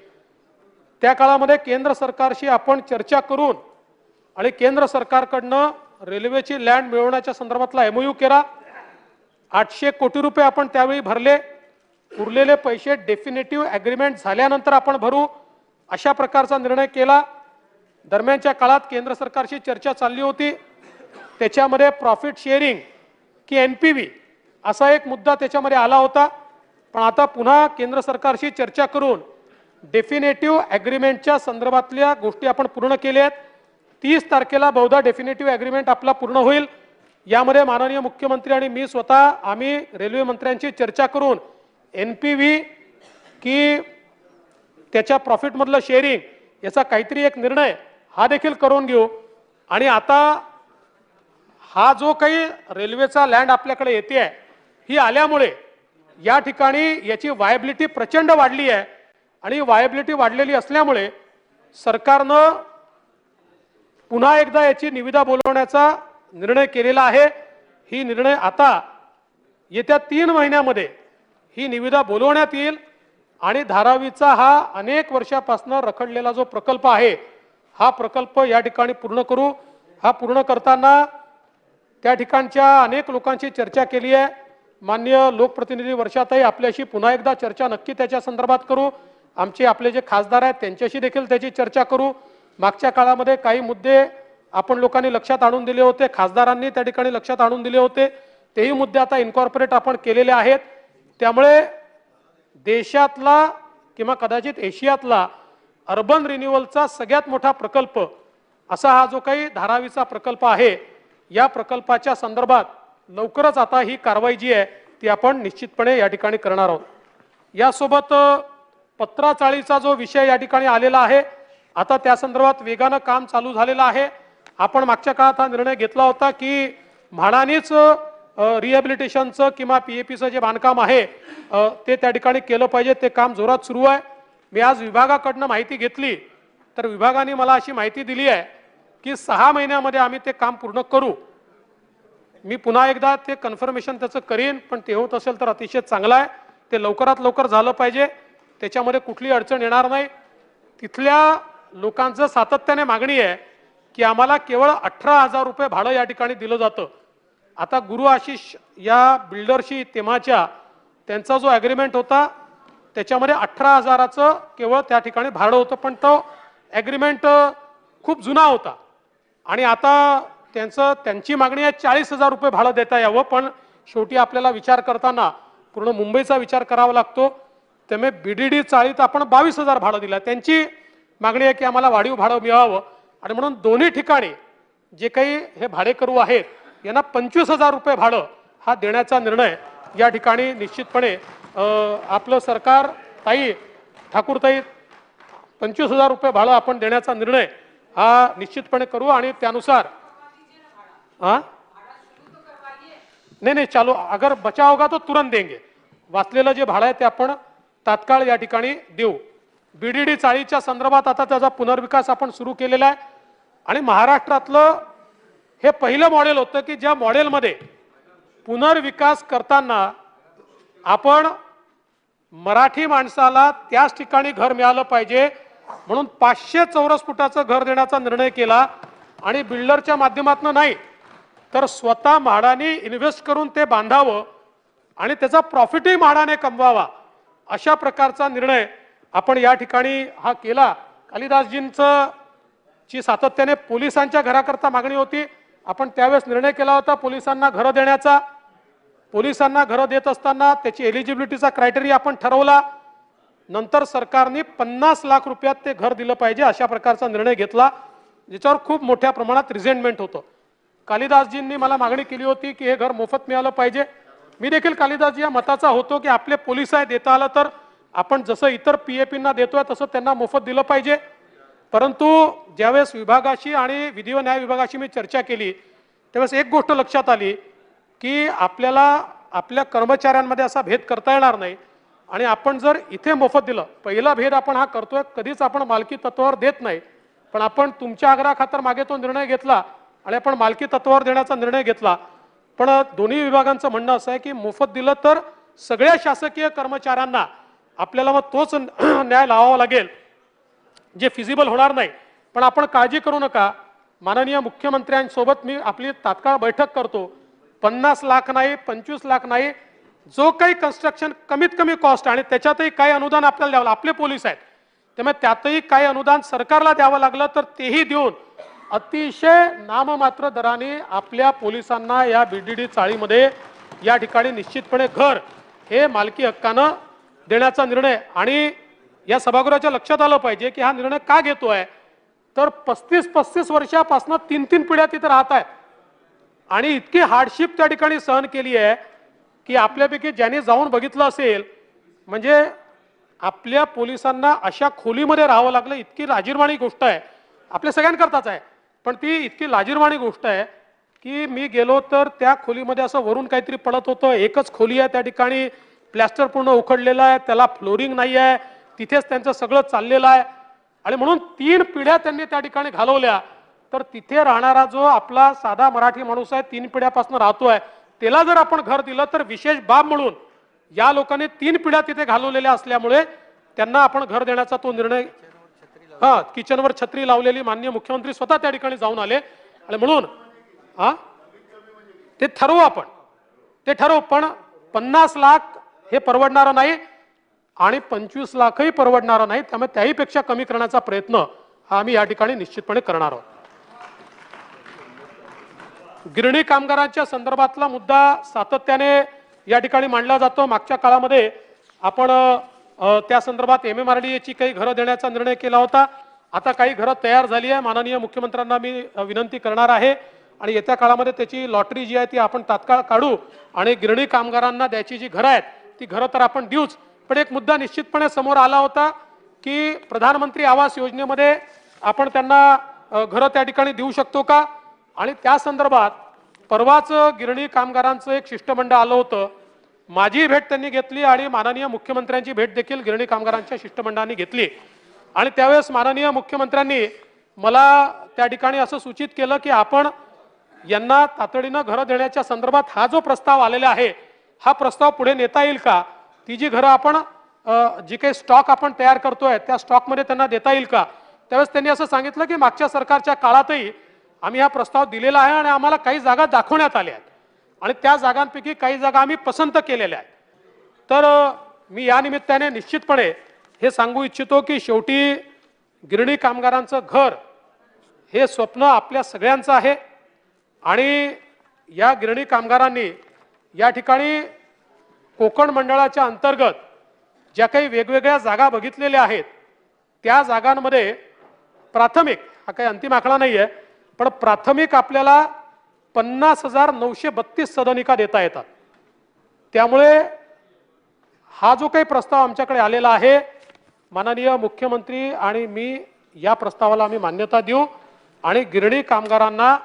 [SPEAKER 1] त्या काळामध्ये केंद्र सरकारशी आपण चर्चा करून आणि केंद्र सरकारकडनं रेल्वेची लँड मिळवण्याच्या संदर्भातला MOU केला. 800 कोटी रुपये आपण त्यावेळी भरले. उरलेले पैसे डेफिनेटिव्ह ॲग्रीमेंट झाल्यानंतर आपण भरू अशा प्रकारचा निर्णय केला. दरम्यानच्या काळात केंद्र सरकारशी चर्चा चालली होती. त्याच्यामध्ये प्रॉफिट शेअरिंग की NPV असा एक मुद्दा त्याच्यामध्ये आला होता. पण आता पुन्हा केंद्र सरकारशी चर्चा करून डेफिनेटिव्ह ॲग्रीमेंटच्या संदर्भातल्या गोष्टी आपण पूर्ण केल्या आहेत. 30 तारखेला बहुधा डेफिनेटिव्ह ॲग्रीमेंट आपला पूर्ण होईल. यामध्ये माननीय मुख्यमंत्री आणि मी स्वतः आम्ही रेल्वे मंत्र्यांची चर्चा करून NPV की त्याच्या प्रॉफिटमधलं शेअरिंग याचा काहीतरी एक निर्णय हा देखील करून घेऊ. आणि आता हा जो काही रेल्वेचा लँड आपल्याकडे येते आहे ही आल्यामुळे या ठिकाणी याची वायबिलिटी प्रचंड वाढली आहे आणि वायबिलिटी वाढलेली असल्यामुळे सरकारनं पुन्हा एकदा याची निविदा बोलवण्याचा निर्णय केलेला आहे. ही निर्णय आता येत्या 3 महिन्यामध्ये ही निविदा बोलवण्यात येईल आणि धारावीचा हा अनेक वर्षापासून रखडलेला जो प्रकल्प आहे हा प्रकल्प या ठिकाणी पूर्ण करू. हा पूर्ण करताना त्या ठिकाणच्या अनेक लोकांची चर्चा केली आहे. माननीय लोकप्रतिनिधी वर्षाताई आपल्याशी पुन्हा एकदा चर्चा नक्की त्याच्या संदर्भात करू. आमचे आपले जे खासदार आहेत त्यांच्याशी देखील त्याची चर्चा करू. मागच्या काळामध्ये काही मुद्दे आपण लोकांनी लक्षात आणून दिले होते, खासदारांनी त्या ठिकाणी लक्षात आणून दिले होते, तेही मुद्दे आता इन्कॉर्पोरेट आपण केलेले आहेत. त्यामुळे देशातला किंवा कदाचित एशियातला अर्बन रिन्युअलचा सगळ्यात मोठा प्रकल्प असा हा जो काही धारावीचा प्रकल्प आहे या प्रकल्पाच्या संदर्भात लवकरच आता ही कारवाई जी आहे ती आपण निश्चितपणे या ठिकाणी करणार आहोत. यासोबत पत्राचाळीचा जो विषय या ठिकाणी आलेला आहे आता त्या संदर्भात वेगानं काम चालू झालेलं आहे. आपण मागच्या काळात हा निर्णय घेतला होता की म्हाडानीच रिहॅबिलिटेशनचं किंवा PAPचं जे बांधकाम आहे ते त्या ठिकाणी केलं पाहिजे. ते काम जोरात सुरू आहे. मी आज विभागाकडनं माहिती घेतली तर विभागाने मला अशी माहिती दिली आहे की 6 महिन्यामध्ये आम्ही ते काम पूर्ण करू. मी पुन्हा एकदा ते कन्फर्मेशन त्याचं करीन, पण ते होत असेल तर अतिशय चांगलं आहे. ते लवकरात लवकर झालं पाहिजे, त्याच्यामध्ये कुठली अडचण येणार नाही. तिथल्या लोकांचं सातत्याने मागणी आहे की आम्हाला केवळ 18,000 रुपये भाडं या ठिकाणी दिलं जातं. आता गुरु आशिष या बिल्डरशी तेव्हाच्या त्यांचा जो ॲग्रीमेंट होता त्याच्यामध्ये 18,000चं केवळ त्या ठिकाणी भाडं होतं, पण तो ॲग्रीमेंट खूप जुना होता आणि आता त्यांची मागणी आहे 40,000 रुपये भाडं देता यावं, पण शेवटी आपल्याला विचार करताना पूर्ण मुंबईचा विचार करावा लागतो. त्यामुळे बीडीडी चाळीत आपण 22,000 भाडं दिलं. त्यांची मागणी आहे की आम्हाला वाढीव भाडं मिळावं आणि म्हणून दोन्ही ठिकाणी जे काही हे भाडेकरू आहेत यांना 25,000 रुपये भाडं हा देण्याचा निर्णय या ठिकाणी निश्चितपणे आपलं सरकार ठाकूरताई 25,000 रुपये भाडं आपण देण्याचा निर्णय हा निश्चितपणे करू आणि त्यानुसार नहीं चालू अगर बचा होगा तो तुरंत देंगे. वाचलेलं जे भाडं आहे ते आपण तात्काळ या ठिकाणी देऊ. बीडीडी चाळीच्या संदर्भात आता त्याचा पुनर्विकास आपण सुरू केलेला आहे आणि महाराष्ट्रातलं हे पहिलं मॉडेल होतं की ज्या मॉडेलमध्ये पुनर्विकास करताना आपण मराठी माणसाला त्याच ठिकाणी घर मिळालं पाहिजे म्हणून 500 चौरस फुटाचं घर देण्याचा निर्णय केला आणि बिल्डरच्या माध्यमातून नाही तर स्वतः म्हाडाने इन्व्हेस्ट करून ते बांधावं आणि त्याचा प्रॉफिटही म्हाडाने कमवावा अशा प्रकारचा निर्णय आपण या ठिकाणी हा केला. कालिदासजींचं ची सातत्याने पोलिसांच्या घराकरता मागणी होती. आपण त्यावेळेस निर्णय केला होता पोलिसांना घरं देण्याचा. पोलिसांना घरं देत असताना त्याची एलिजिबिलिटीचा क्रायटेरिया आपण ठरवला. नंतर सरकारने 50 लाख रुपयात ते घर दिलं पाहिजे अशा प्रकारचा निर्णय घेतला ज्याच्यावर खूप मोठ्या प्रमाणात रिझेंटमेंट होतं. कालिदासजींनी मला मागणी केली होती की हे घर मोफत मिळालं पाहिजे. मी देखील कालिदासजी या मताचा होतो की आपले पोलिस आहे देता आलं तर आपण जसं इतर पीएपींना देतोय तसं त्यांना मोफत दिलं पाहिजे. परंतु ज्यावेळेस विभागाशी आणि विधी व न्याय विभागाशी मी चर्चा केली त्यावेळेस एक गोष्ट लक्षात आली की आपल्याला आपल्या कर्मचाऱ्यांमध्ये असा भेद करता येणार नाही आणि आपण जर इथे मोफत दिलं पहिला भेद आपण हा करतोय कधीच आपण मालकी तत्वावर देत नाही पण आपण तुमच्या आग्रहाखातर मागे तो निर्णय घेतला आणि आपण मालकी तत्वावर देण्याचा निर्णय घेतला. पण दोन्ही विभागांचं म्हणणं असं आहे की मोफत दिलं तर सगळ्या शासकीय कर्मचाऱ्यांना आपल्याला मग तोच न्याय लावावा लागेल जे फिजिबल होणार नाही. पण आपण काळजी करू नका. माननीय मुख्यमंत्र्यांसोबत मी आपली तात्काळ बैठक करतो. 50 लाख नाही 25 लाख नाही जो काही कन्स्ट्रक्शन कमीत कमी कॉस्ट आणि त्याच्यातही काही अनुदान आपल्याला द्यावं आपले पोलीस आहेत त्यामुळे त्यातही काही अनुदान सरकारला द्यावं लागलं तर तेही देऊन अतिशय नाममात्र दराने आपल्या पोलिसांना या बीडीडी चाळीमध्ये या ठिकाणी निश्चितपणे घर हे मालकी हक्कानं देण्याचा निर्णय. आणि या सभागृहाच्या लक्षात आलं पाहिजे की हा निर्णय का घेतोय तर 35 वर्षापासून 3 पिढ्या तिथे राहत आहेत आणि इतकी हार्डशिप त्या ठिकाणी सहन केली आहे की आपल्यापैकी ज्यांनी जाऊन बघितलं असेल म्हणजे आपल्या पोलिसांना अशा खोलीमध्ये राहावं लागलं. इतकी लाजिरवाणी गोष्ट आहे आपल्या सगळ्यांकरताच आहे पण ती इतकी लाजिरवाणी गोष्ट आहे की मी गेलो तर त्या खोलीमध्ये असं वरून काहीतरी पडत होतं. एकच खोली आहे त्या ठिकाणी प्लॅस्टर पूर्ण उखडलेलं आहे त्याला फ्लोरिंग नाही आहे तिथेच त्यांचं सगळं चाललेलं आहे आणि म्हणून 3 पिढ्या त्यांनी त्या ठिकाणी घालवल्या. तर तिथे राहणारा जो आपला साधा मराठी माणूस आहे 3 पिढ्यापासून राहतोय त्याला जर आपण घर दिलं तर विशेष बाब म्हणून या लोकांनी 3 पिढ्या तिथे घालवलेल्या असल्यामुळे त्यांना आपण घर देण्याचा तो निर्णय किचनवर छत्री लावलेली माननीय मुख्यमंत्री स्वतः त्या ठिकाणी जाऊन आले आणि म्हणून ते ठरवू आपण ते ठरवू. पण 50 लाख हे परवडणारं नाही आणि 25 लाखही परवडणारं नाही त्यामुळे त्याहीपेक्षा कमी करण्याचा प्रयत्न हा आम्ही या ठिकाणी निश्चितपणे करणार आहोत. गिरणी कामगारांच्या संदर्भातला मुद्दा सातत्याने या ठिकाणी मांडला जातो. मागच्या काळामध्ये आपण त्या संदर्भात MMRDA काही घरं देण्याचा निर्णय केला होता. आता काही घरं तयार झाली आहे. माननीय मुख्यमंत्र्यांना मी विनंती करणार आहे आणि येत्या काळामध्ये त्याची लॉटरी जी आहे ती आपण तात्काळ काढू आणि गिरणी कामगारांना द्यायची जी घरं आहेत ती घरं तर आपण देऊच. पण एक मुद्दा निश्चितपणे समोर आला होता की प्रधानमंत्री आवास योजनेमध्ये आपण त्यांना घरं त्या ठिकाणी देऊ शकतो का आणि त्या संदर्भात परवाच गिरणी कामगारांचं एक शिष्टमंडळ आलं होतं. माझी भेट त्यांनी घेतली आणि माननीय मुख्यमंत्र्यांची भेट देखील गिरणी कामगारांच्या शिष्टमंडळाने घेतली आणि त्यावेळेस माननीय मुख्यमंत्र्यांनी मला त्या ठिकाणी असं सूचित केलं की आपण यांना तातडीनं घरं देण्याच्या संदर्भात हा जो प्रस्ताव आलेला आहे हा प्रस्ताव पुढे नेता येईल का. ती जी घरं आपण जी काही स्टॉक आपण तयार करतोय त्या स्टॉकमध्ये त्यांना देता येईल का. त्यावेळेस त्यांनी असं सांगितलं की मागच्या सरकारच्या काळातही आम्ही हा प्रस्ताव दिलेला आहे आणि आम्हाला काही जागा दाखवण्यात आल्या आहेत आणि त्या जागांपैकी काही जागा आम्ही पसंत केलेल्या आहेत. तर मी या निमित्ताने निश्चितपणे हे सांगू इच्छितो की शेवटी गिरणी कामगारांचं घर हे स्वप्न आपल्या सगळ्यांचं आहे. आणि या गिरणी कामगारांनी या ठिकाणी कोकण मंडळाच्या अंतर्गत ज्या काही वेगवेगळ्या जागा बघितलेल्या आहेत त्या जागांमध्ये प्राथमिक, हा काही अंतिम आकडा नाही आहे, पण प्राथमिक आपल्याला 50,932 सदनिका देता येतात. त्यामुळे हा जो काही प्रस्ताव आमच्याकडे आलेला आहे, माननीय मुख्यमंत्री आणि मी या प्रस्तावाला आम्ही मान्यता देऊ आणि गिरणी कामगारांना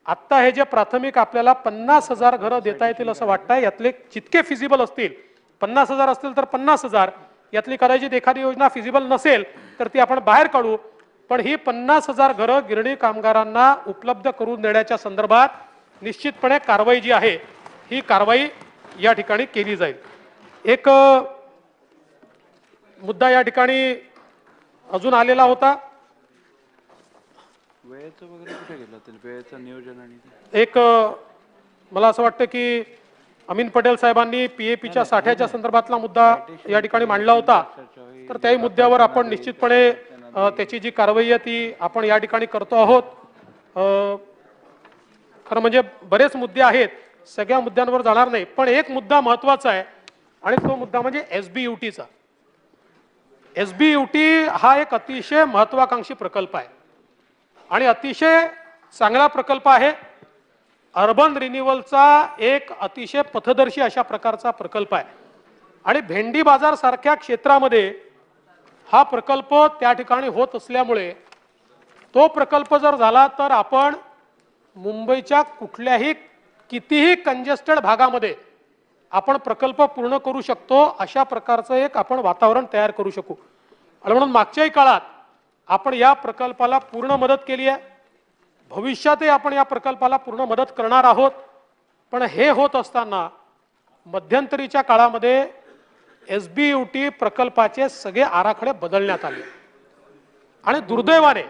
[SPEAKER 1] आत्ता हे जे प्राथमिक आपल्याला 50,000 घरं देता येतील असं वाटतंय, यातले जितके फिजिबल असतील, 50,000 असतील तर 50,000, यातली कदाचित एखादी योजना फिजिबल नसेल तर ती आपण बाहेर काढू, पण ही 50,000 घरं गिरणी कामगारांना उपलब्ध करून देण्याच्या संदर्भात निश्चितपणे कारवाई जी आहे ही कारवाई या ठिकाणी केली जाईल. एक मुद्दा या ठिकाणी अजून आलेला होता,
[SPEAKER 3] वेळेचं वगैरे कुठे गेलं ते वेळेचं नियोजन आणि
[SPEAKER 1] एक मला असं वाटतं की अमीन पटेल साहेबांनी पीएपीच्या साठ्याच्या संदर्भातला मुद्दा या ठिकाणी मांडला होता, तर त्याही मुद्द्यावर आपण निश्चितपणे त्याची जी कारवाई आहे ती आपण या ठिकाणी करतो आहोत. खरं म्हणजे बरेच मुद्दे आहेत, सगळ्या मुद्द्यांवर जाणार नाही, पण एक मुद्दा महत्त्वाचा आहे आणि तो मुद्दा म्हणजे एसबीयूटीचा. एसबीयूटी हा एक अतिशय महत्त्वाकांक्षी प्रकल्प आहे आणि अतिशय चांगला प्रकल्प आहे. अर्बन रिन्युअलचा एक अतिशय पथदर्शी अशा प्रकारचा प्रकल्प आहे आणि भेंडी बाजार सारख्या क्षेत्रामध्ये हा प्रकल्प त्या ठिकाणी होत असल्यामुळे तो प्रकल्प जर झाला तर आपण मुंबईच्या कुठल्याही कितीही कंजेस्टेड भागामध्ये आपण प्रकल्प पूर्ण करू शकतो, अशा प्रकारचं एक आपण वातावरण तयार करू शकू. आणि म्हणून मागच्याही काळात आपण या प्रकल्पाला पूर्ण मदत केली आहे, भविष्यातही आपण या प्रकल्पाला पूर्ण मदत करणार आहोत. पण हे होत असताना मध्यंतरीच्या काळामध्ये एसबीयूटी प्रकल्पाचे सगळे आराखडे बदलण्यात आले आणि दुर्दैवाने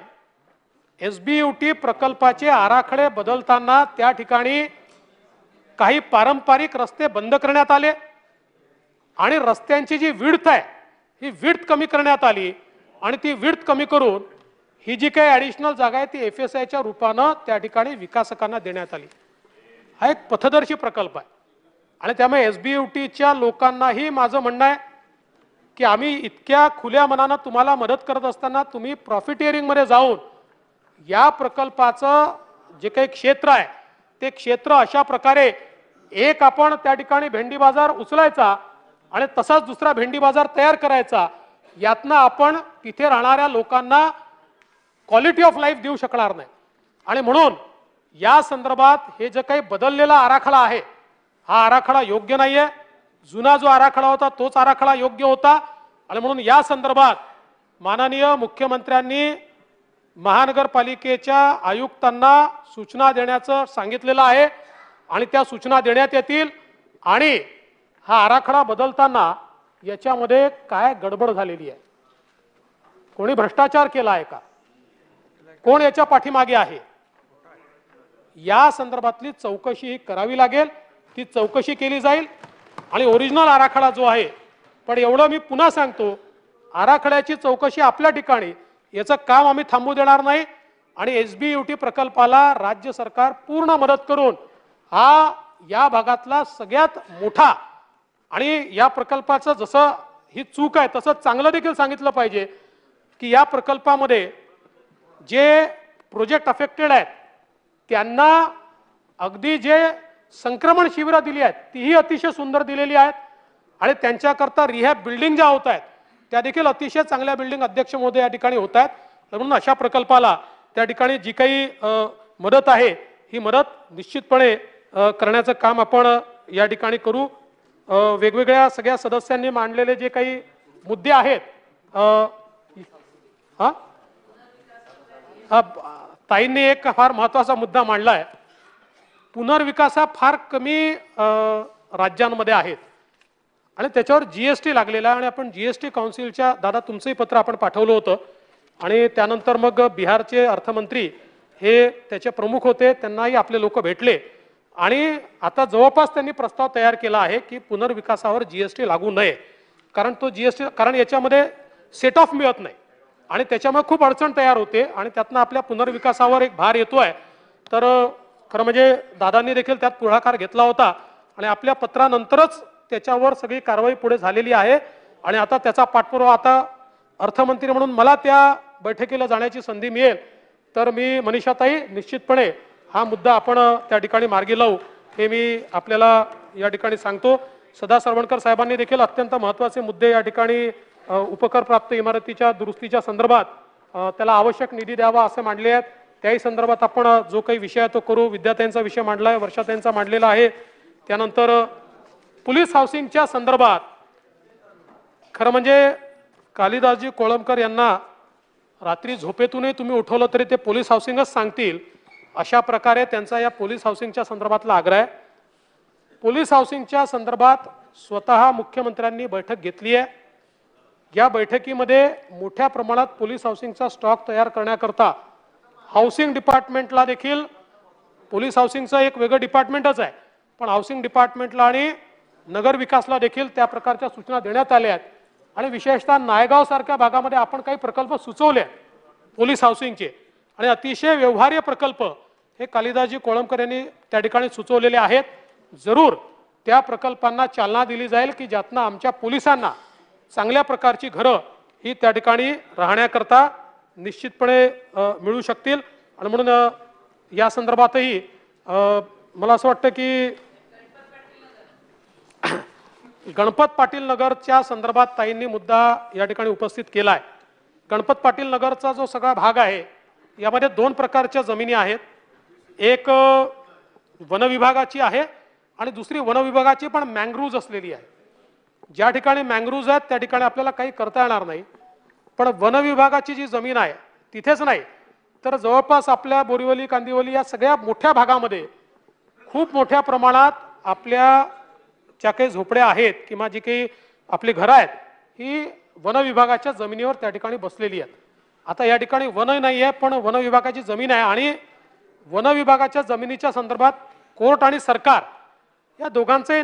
[SPEAKER 1] एसबीयूटी प्रकल्पाचे आराखडे बदलताना त्या ठिकाणी काही पारंपरिक रस्ते बंद करण्यात आले आणि रस्त्यांची जी विड्थ आहे ही विड्थ कमी करण्यात आली आणि ती विड्थ कमी करून ही जी काही ॲडिशनल जागा आहे ती FSIच्या रूपानं त्या ठिकाणी विकासकांना देण्यात आली. हा एक पथदर्शी प्रकल्प आहे आणि त्यामुळे एसबीयूटीच्या लोकांनाही माझं म्हणणं आहे की आम्ही इतक्या खुल्या मनानं तुम्हाला मदत करत असताना तुम्ही प्रॉफिटिअरिंगमध्ये जाऊन या प्रकल्पाचं जे काही क्षेत्र आहे ते क्षेत्र अशा प्रकारे एक आपण त्या ठिकाणी भेंडी बाजार उचलायचा आणि तसाच दुसरा भेंडी बाजार तयार करायचा, यातनं आपण तिथे राहणाऱ्या लोकांना क्वालिटी ऑफ लाईफ देऊ शकणार नाही. आणि म्हणून या संदर्भात हे जे काही बदललेला आराखडा आहे हा आराखडा योग्य नाहीये. जुना जो आराखडा होता तोच आराखडा योग्य होता आणि म्हणून या संदर्भात माननीय मुख्यमंत्र्यांनी महानगरपालिकेच्या आयुक्तांना सूचना देण्याचं सांगितलेलं आहे आणि त्या सूचना देण्यात येतील. आणि हा आराखडा बदलताना याच्यामध्ये काय गडबड झालेली आहे, कोणी भ्रष्टाचार केला आहे का, कोण याच्या पाठीमागे आहे, या संदर्भातली चौकशी करावी लागेल. ती चौकशी केली जाईल आणि ओरिजिनल आराखडा जो आहे, पण एवढं मी पुन्हा सांगतो, आराखड्याची चौकशी आपल्या ठिकाणी, याचं काम आम्ही थांबू देणार नाही आणि एसबीयूटी प्रकल्पाला राज्य सरकार पूर्ण मदत करून हा या भागातला सगळ्यात मोठा आणि या प्रकल्पाचं जसं ही चूक आहे तसं चांगलं देखील सांगितलं पाहिजे की या प्रकल्पामध्ये जे प्रोजेक्ट अफेक्टेड आहेत त्यांना अगदी जे संक्रमण शिबिरं दिली आहेत तीही अतिशय सुंदर दिलेली आहेत आणि त्यांच्याकरता रिहॅब बिल्डिंग ज्या होत आहेत त्या देखील अतिशय चांगल्या बिल्डिंग अध्यक्ष महोदय या ठिकाणी होत आहेत. म्हणून अशा प्रकल्पाला त्या ठिकाणी जी काही मदत आहे ही मदत निश्चितपणे करण्याचं काम आपण या ठिकाणी करू. वेगवेगळ्या सगळ्या सदस्यांनी मांडलेले जे काही मुद्दे आहेत, ताईंनी एक फार महत्त्वाचा मुद्दा मांडला आहे. पुनर्विकास हा फार कमी राज्यांमध्ये आहेत आणि त्याच्यावर GST लागलेला आहे आणि आपण GST काउन्सिलच्या, दादा तुमचंही पत्र आपण पाठवलं होतं आणि त्यानंतर मग बिहारचे अर्थमंत्री हे त्याचे प्रमुख होते, त्यांनाही आपले लोक भेटले आणि आता जवळपास त्यांनी प्रस्ताव तयार केला आहे की पुनर्विकासावर GST लागू नये, कारण तो GST कारण याच्यामध्ये सेट ऑफ मिळत नाही आणि त्याच्यामुळे खूप अडचण तयार होते आणि त्यातनं आपल्या पुनर्विकासावर एक भार येतोय. तर खरं म्हणजे दादांनी देखील त्यात पुढाकार घेतला होता आणि आपल्या पत्रानंतरच त्याच्यावर सगळी कारवाई पुढे झालेली आहे आणि आता त्याचा पाठपुरावा आता अर्थमंत्री म्हणून मला त्या बैठकीला जाण्याची संधी मिळेल तर मी मनीषाताई निश्चितपणे हा मुद्दा आपण त्या ठिकाणी मार्गी लावू हे मी आपल्याला या ठिकाणी सांगतो. सदा सरवणकर साहेबांनी देखील अत्यंत महत्त्वाचे मुद्दे या ठिकाणी उपकर प्राप्त इमारतीच्या दुरुस्तीच्या संदर्भात त्याला आवश्यक निधी द्यावा असे मांडले आहेत. त्याही संदर्भात आपण जो काही विषय आहे तो करू. विद्यार्थ्यांचा विषय मांडला आहे, वर्षाताईंचा मांडलेला आहे. त्यानंतर पोलीस हाऊसिंगच्या संदर्भात खरं म्हणजे कालिदासजी कोळंबकर यांना रात्री झोपेतूनही तुम्ही उठवलं तरी ते पोलीस हाऊसिंगच सांगतील अशा प्रकारे त्यांचा या पोलीस हाऊसिंगच्या संदर्भातला आग्रह आहे. पोलीस हाऊसिंगच्या संदर्भात स्वतः मुख्यमंत्र्यांनी बैठक घेतली आहे. या बैठकीमध्ये मोठ्या प्रमाणात पोलीस हाऊसिंगचा स्टॉक तयार करण्याकरता हाऊसिंग डिपार्टमेंटला देखील पोलीस हाऊसिंगचं एक वेगळं डिपार्टमेंटच आहे पण हाऊसिंग डिपार्टमेंटला आणि नगर विकासला देखील त्या प्रकारच्या सूचना देण्यात आल्या आहेत आणि विशेषतः नायगाव सारख्या भागामध्ये आपण काही प्रकल्प सुचवले पोलीस हाऊसिंगचे आणि अतिशय व्यवहार्य प्रकल्प हे कालिदासजी कोळंबकर यांनी त्या ठिकाणी सुचवलेले आहेत. जरूर त्या प्रकल्पांना चालना दिली जाईल की ज्यातनं आमच्या पोलिसांना चांगल्या प्रकारची घरं ही त्या ठिकाणी राहण्याकरता निश्चितपणे मिळू शकतील आणि म्हणून या संदर्भातही मला असं वाटतं की गणपत पाटील नगरच्या संदर्भात ताईंनी मुद्दा या ठिकाणी उपस्थित केला आहे. गणपत पाटील नगरचा जो सगळा भाग आहे यामध्ये दोन प्रकारच्या जमिनी आहेत. एक वन विभागाची आहे आणि दुसरी वन विभागाची पण मँग्रुव्ज असलेली आहे. ज्या ठिकाणी मँग्रुव्ज आहेत त्या ठिकाणी आपल्याला काही करता येणार नाही पण वन विभागाची जी जमीन आहे तिथेच नाही तर जवळपास आपल्या बोरिवली कांदिवली या सगळ्या मोठ्या भागामध्ये खूप मोठ्या प्रमाणात आपल्या ज्या काही झोपड्या आहेत किंवा जी काही आपली घरं आहेत ही वन विभागाच्या जमिनीवर त्या ठिकाणी बसलेली आहेत. आता या ठिकाणी वन नाही आहे पण वन विभागाची जमीन आहे आणि वन विभागाच्या जमिनीच्या संदर्भात कोर्ट आणि सरकार या दोघांचे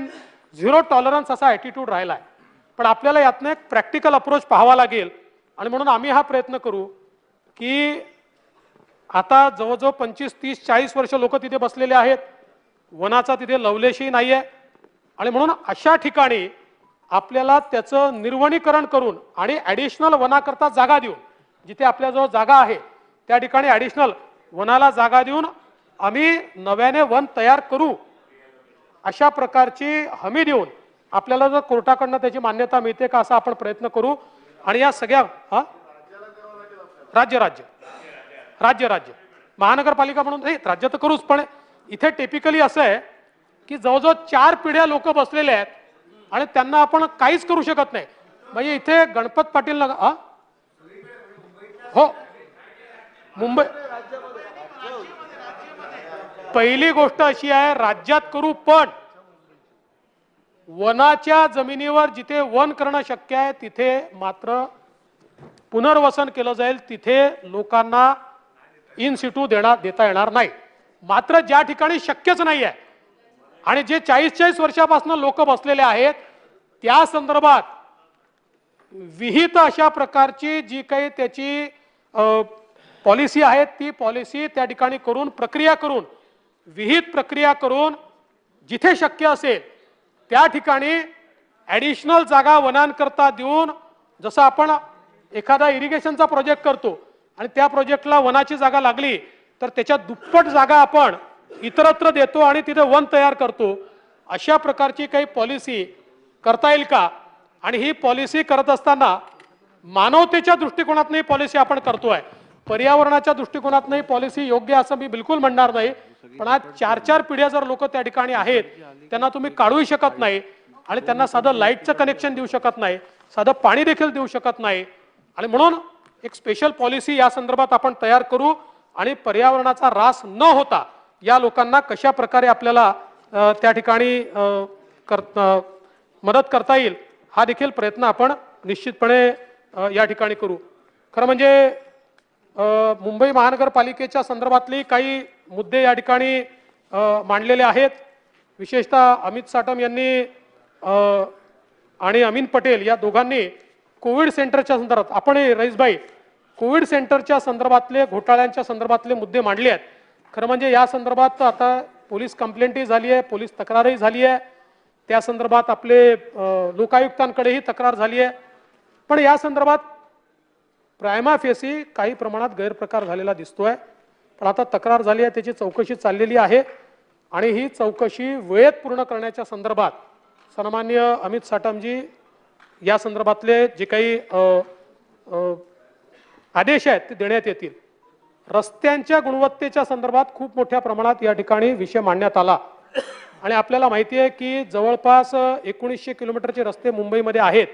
[SPEAKER 1] झिरो टॉलरन्स असा ॲटिट्यूड राहिला आहे. पण आपल्याला यातनं एक प्रॅक्टिकल अप्रोच पाहावा लागेल आणि म्हणून आम्ही हा प्रयत्न करू की आता जवळजवळ 25, 30, 40 वर्ष लोक तिथे बसलेले आहेत. वनाचा तिथे लवलेशही नाही आहे आणि म्हणून अशा ठिकाणी आपल्याला त्याचं निर्वनीकरण करून आणि ॲडिशनल वनाकरता जागा देऊन जिथे आपल्याजवळ जागा आहे त्या ठिकाणी ॲडिशनल वनाला जागा देऊन आम्ही नव्याने वन तयार करू अशा प्रकारची हमी देऊन आपल्याला जर कोर्टाकडनं त्याची मान्यता मिळते का असा आपण प्रयत्न करू. आणि या सगळ्या राज्य राज्य राज्य राज्य महानगरपालिका म्हणून नाही राज्य तर करूच पण इथे टिपिकली असं आहे की जवळजवळ 4 पिढ्या लोक बसलेले आहेत आणि त्यांना आपण काहीच करू शकत नाही. म्हणजे इथे गणपत पाटील नगर हो मुंबई पहिली गोष्ट अशी आहे राज्यात करू पण वनाच्या जमिनीवर जिथे वन करणं शक्य आहे तिथे मात्र पुनर्वसन केलं जाईल. तिथे लोकांना इन सिटू देता येणार नाही. मात्र ज्या ठिकाणी शक्यच नाही आहे आणि जे 40-40 वर्षापासून लोक बसलेले आहेत त्या संदर्भात विहित अशा प्रकारची जी काही त्याची पॉलिसी आहे ती पॉलिसी त्या ठिकाणी करून प्रक्रिया करून विहित प्रक्रिया करून जिथे शक्य असेल त्या ठिकाणी ॲडिशनल जागा वनांकरता देऊन जसं आपण एखादा इरिगेशनचा प्रोजेक्ट करतो आणि त्या प्रोजेक्टला वनाची जागा लागली तर त्याच्या दुप्पट जागा आपण इतरत्र देतो आणि तिथे वन तयार करतो. अशा प्रकारची काही पॉलिसी करता येईल का. आणि ही पॉलिसी करत असताना मानवतेच्या दृष्टिकोनातून ही पॉलिसी आपण करतोय. पर्यावरणाच्या दृष्टिकोनातून ही पॉलिसी योग्य असं मी बिलकुल म्हणणार नाही पण आज 4-4 पिढ्या जर लोक त्या ठिकाणी आहेत त्यांना तुम्ही काढूही शकत नाही आणि त्यांना साधं लाईटचं कनेक्शन देऊ शकत नाही, साधं पाणी देखील देऊ शकत नाही. आणि म्हणून एक स्पेशल पॉलिसी या संदर्भात आपण तयार करू आणि पर्यावरणाचा ऱ्हास न होता या लोकांना कशा प्रकारे आपल्याला त्या ठिकाणी मदत करता येईल हा देखील प्रयत्न आपण निश्चितपणे या ठिकाणी करू. खरं म्हणजे मुंबई महानगरपालिकेच्या संदर्भातली काही मुद्दे या ठिकाणी मांडलेले आहेत. विशेषतः अमित साटम यांनी आणि अमीन पटेल या दोघांनी कोविड सेंटरच्या संदर्भात आपण रईसभाई कोविड सेंटरच्या संदर्भातले घोटाळ्यांच्या संदर्भातले मुद्दे मांडले आहेत. खरं म्हणजे या संदर्भात आता पोलीस कंप्लेंटही झाली आहे, पोलीस तक्रारही झाली आहे, त्या संदर्भात आपले लोकायुक्तांकडेही तक्रार झाली आहे. पण या संदर्भात प्रायमा फेसी काही प्रमाणात गैरप्रकार झालेला दिसतोय. पण आता तक्रार झाली आहे, त्याची चौकशी चाललेली आहे आणि ही चौकशी वेळेत पूर्ण करण्याच्या संदर्भात सन्माननीय अमित साटमजी या संदर्भातले जे काही आदेश आहेत ते देण्यात येतील. रस्त्यांच्या गुणवत्तेच्या संदर्भात खूप मोठ्या प्रमाणात या ठिकाणी विषय मांडण्यात आला आणि आपल्याला माहिती आहे की जवळपास 1900 किलोमीटरचे रस्ते मुंबईमध्ये आहेत.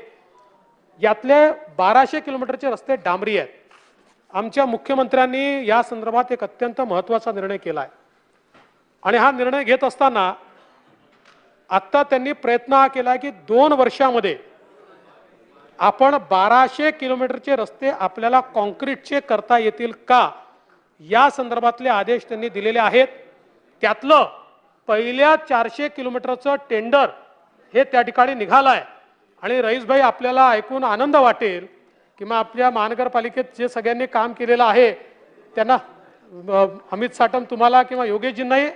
[SPEAKER 1] यातले 1200 किलोमीटरचे रस्ते डांबरी आहेत. आमच्या मुख्यमंत्र्यांनी या संदर्भात एक अत्यंत महत्त्वाचा निर्णय केला आहे आणि हा निर्णय घेत असताना आता त्यांनी प्रयत्न हा केला की 2 वर्षामध्ये आपण 1200 किलोमीटरचे रस्ते आपल्याला कॉन्क्रीटचे करता येतील का, या संदर्भातले आदेश त्यांनी दिलेले आहेत. त्यातलं पहिल्या 400 किलोमीटरचं टेंडर हे त्या ठिकाणी निघालं आहे आणि रईसभाई आपल्याला ऐकून आनंद वाटेल किंवा आपल्या महानगरपालिकेत जे सगळ्यांनी काम केलेलं आहे त्यांना अमित साटम तुम्हाला किंवा योगेशजींनाही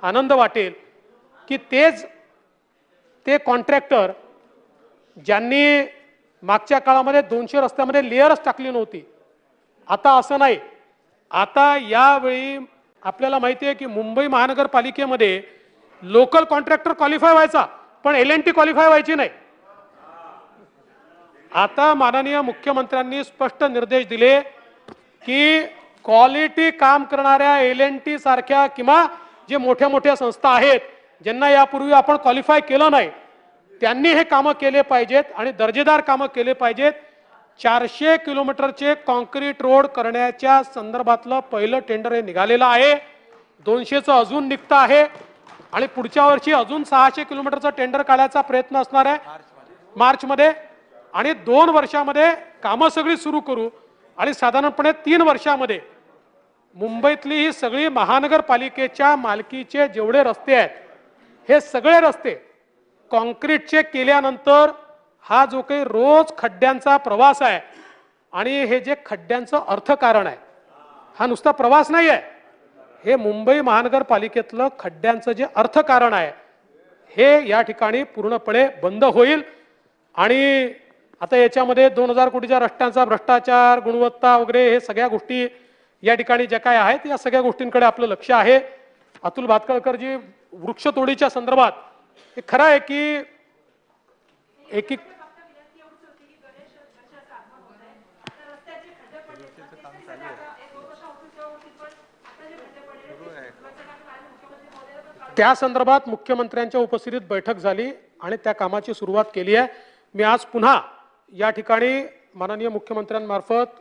[SPEAKER 1] आनंद वाटेल की ते कॉन्ट्रॅक्टर ज्यांनी मागच्या काळामध्ये 200 रस्त्यामध्ये लेअरच टाकली नव्हती, आता असं नाही. आता यावेळी आपल्याला माहिती आहे की मुंबई महानगरपालिकेमध्ये लोकल कॉन्ट्रॅक्टर क्वालिफाय व्हायचा पण LNT क्वालिफाय व्हायची नाही. आता माननीय मुख्यमंत्र्यांनी स्पष्ट निर्देश दिले की क्वालिटी काम करणाऱ्या LNT सारख्या किंवा जे मोठ्या मोठ्या संस्था आहेत ज्यांना यापूर्वी आपण क्वालिफाय केलं नाही त्यांनी हे कामं केले पाहिजेत आणि दर्जेदार कामं केले पाहिजेत. 400 किलोमीटरचे कॉन्क्रीट रोड करण्याच्या संदर्भातलं पहिलं टेंडर हे निघालेलं आहे. 200चं अजून निघतं आहे आणि पुढच्या वर्षी अजून 600 किलोमीटरचं टेंडर काढायचा प्रयत्न असणार आहे मार्चमध्ये आणि 2 वर्षामध्ये कामं सगळी सुरू करू आणि साधारणपणे 3 वर्षामध्ये मुंबईतली ही सगळी महानगरपालिकेच्या मालकीचे जेवढे रस्ते आहेत हे सगळे रस्ते कॉन्क्रीटचे केल्यानंतर हा जो काही रोज खड्ड्यांचा प्रवास आहे आणि हे जे खड्ड्यांचं अर्थकारण आहे हा नुसता प्रवास नाही आहे, हे मुंबई महानगरपालिकेतलं खड्ड्यांचं जे अर्थकारण आहे हे या ठिकाणी पूर्णपणे बंद होईल. आणि आता याच्यामध्ये 2000 कोटीच्या रस्त्यांचा भ्रष्टाचार, गुणवत्ता वगैरे हे सगळ्या गोष्टी या ठिकाणी ज्या काय आहेत या सगळ्या गोष्टींकडे आपलं लक्ष आहे. अतुल भातखळकरजी वृक्षतोडीच्या संदर्भात हे खरं आहे की एक त्या संदर्भात मुख्यमंत्र्यांच्या उपस्थितीत बैठक झाली आणि त्या कामाची सुरुवात केली आहे. मी आज पुन्हा या ठिकाणी माननीय मुख्यमंत्र्यांमार्फत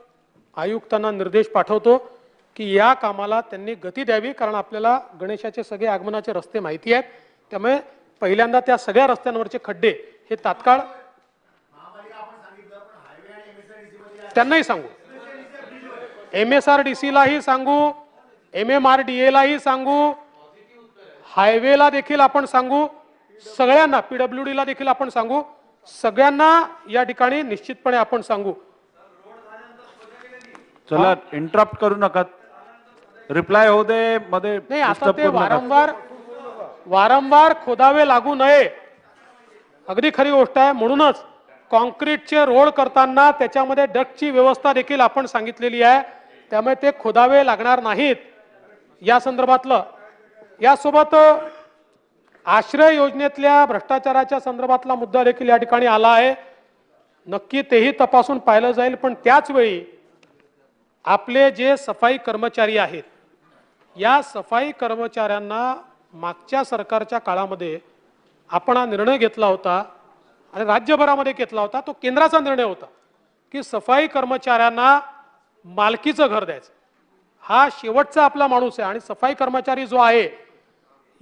[SPEAKER 1] आयुक्तांना निर्देश पाठवतो की या कामाला त्यांनी गती द्यावी, कारण आपल्याला गणेशाचे सगळे आगमनाचे रस्ते माहिती आहेत. त्यामुळे पहिल्यांदा त्या सगळ्या रस्त्यांवरचे खड्डे हे तात्काळ त्यांनाही सांगू, MSRDC लाही सांगू, MMRDA लाही सांगू, हायवेला देखील आपण सांगू, सगळ्यांना PWD ला देखील आपण सांगू, सगळ्यांना या ठिकाणी निश्चितपणे आपण सांगू.
[SPEAKER 3] चला इंटरप्ट करू नका, रिप्लाय होऊ दे मध्ये.
[SPEAKER 1] नाही, आता ते वारंवार खोदावे लागू नये, अगदी खरी गोष्ट आहे. म्हणूनच कॉन्क्रीटचे रोड करताना त्याच्यामध्ये डक्टची व्यवस्था देखील आपण सांगितलेली आहे, त्यामुळे ते खोदावे लागणार नाहीत. या संदर्भातलं यासोबत आश्रय योजनेतल्या भ्रष्टाचाराच्या संदर्भातला मुद्दा देखील या ठिकाणी आला आहे. नक्की तेही तपासून पाहिलं जाईल. पण त्याच वेळी आपले जे सफाई कर्मचारी आहेत या सफाई कर्मचाऱ्यांना मागच्या सरकारच्या काळामध्ये आपण हा निर्णय घेतला होता आणि राज्यभरामध्ये घेतला होता, तो केंद्राचा निर्णय होता की सफाई कर्मचाऱ्यांना मालकीचं घर द्यायचं. हा शेवटचा आपला माणूस आहे आणि सफाई कर्मचारी जो आहे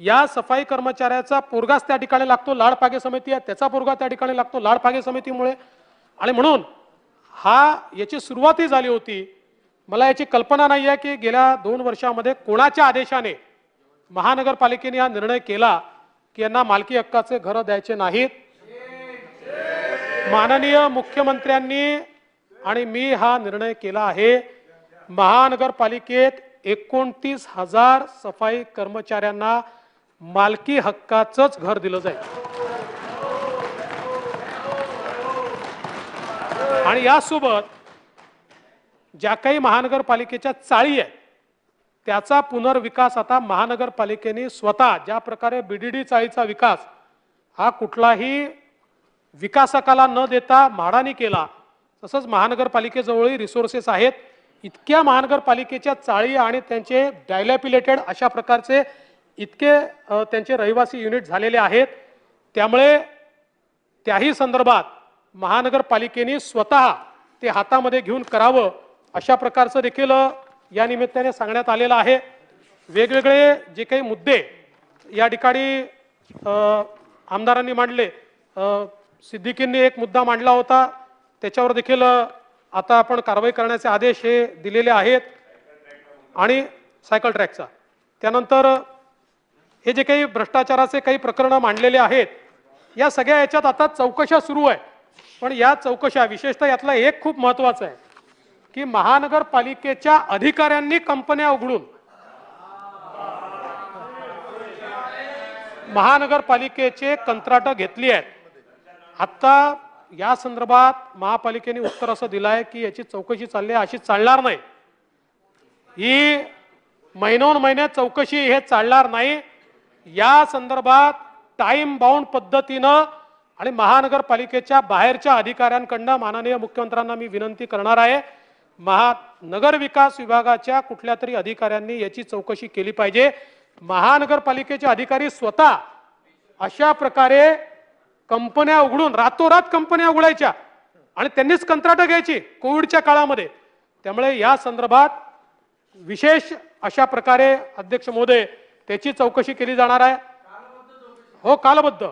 [SPEAKER 1] या सफाई कर्मचाऱ्याचा पोरगाच त्या ठिकाणी लागतो, लाडपागे समिती आहे त्याचा पोरगा त्या ठिकाणी लागतो लाडपागे समितीमुळे. आणि म्हणून याची सुरुवातही झाली होती. मला याची कल्पना नाही आहे की गेल्या 2 वर्षामध्ये कोणाच्या आदेशाने महानगरपालिकेने हा निर्णय केला की यांना मालकी हक्काचे घर द्यायचे नाहीत. माननीय मुख्यमंत्र्यांनी आणि मी हा निर्णय केला आहे. महानगरपालिकेत 29,000 सफाई कर्मचाऱ्यांना मालकी हक्काचंच घर दिलं जाईल. आणि यासोबत ज्या काही महानगरपालिकेच्या चाळी आहेत त्याचा पुनर्विकास आता महानगरपालिकेने स्वतः, ज्या प्रकारे बीडीडी चाळीचा विकास हा कुठलाही विकासकाला न देता म्हाडानी केला, तसंच महानगरपालिकेजवळही रिसोर्सेस आहेत. इतक्या महानगरपालिकेच्या चाळी आणि त्यांचे डायलॅपिलेटेड अशा प्रकारचे इतके त्यांचे रहिवासी युनिट झालेले आहेत. त्यामुळे त्याही संदर्भात महानगरपालिकेने स्वतः ते हातामध्ये घेऊन करावं अशा प्रकारचं देखील या निमित्ताने सांगण्यात आलेलं आहे. वेगवेगळे जे काही मुद्दे या ठिकाणी आमदारांनी मांडले, सिद्दीकींनी एक मुद्दा मांडला होता, त्याच्यावर देखील आता आपण कारवाई करण्याचे आदेश हे दिलेले आहेत. आणि सायकल ट्रॅकचा त्यानंतर हे जे काही भ्रष्टाचाराचे काही प्रकरणं मांडलेले आहेत, या सगळ्या याच्यात आता चौकशा सुरू आहे. पण या चौकशा विशेषतः यातला एक खूप महत्त्वाचं आहे की महानगरपालिकेच्या अधिकाऱ्यांनी कंपन्या उघडून महानगरपालिकेचे कंत्राट घेतली आहेत. आता या संदर्भात महापालिकेने उत्तर असं दिलं आहे की याची चौकशी चालली आहे, अशी चालणार नाही. ही महिनोन महिने चौकशी हे चालणार नाही. या संदर्भात टाइम बाउंड पद्धतीनं आणि महानगरपालिकेच्या बाहेरच्या अधिकाऱ्यांकडनं माननीय मुख्यमंत्र्यांना मी विनंती करणार आहे, नगर विकास विभागाच्या कुठल्या तरी अधिकाऱ्यांनी याची चौकशी केली पाहिजे. महानगरपालिकेचे अधिकारी स्वतः अशा प्रकारे कंपन्या उघडून रातोरात कंपन्या उघडायच्या आणि त्यांनीच कंत्राट घ्यायची कोविडच्या काळामध्ये. त्यामुळे या संदर्भात विशेष अशा प्रकारे अध्यक्ष महोदय त्याची चौकशी केली जाणार आहे. हो, कालबद्ध.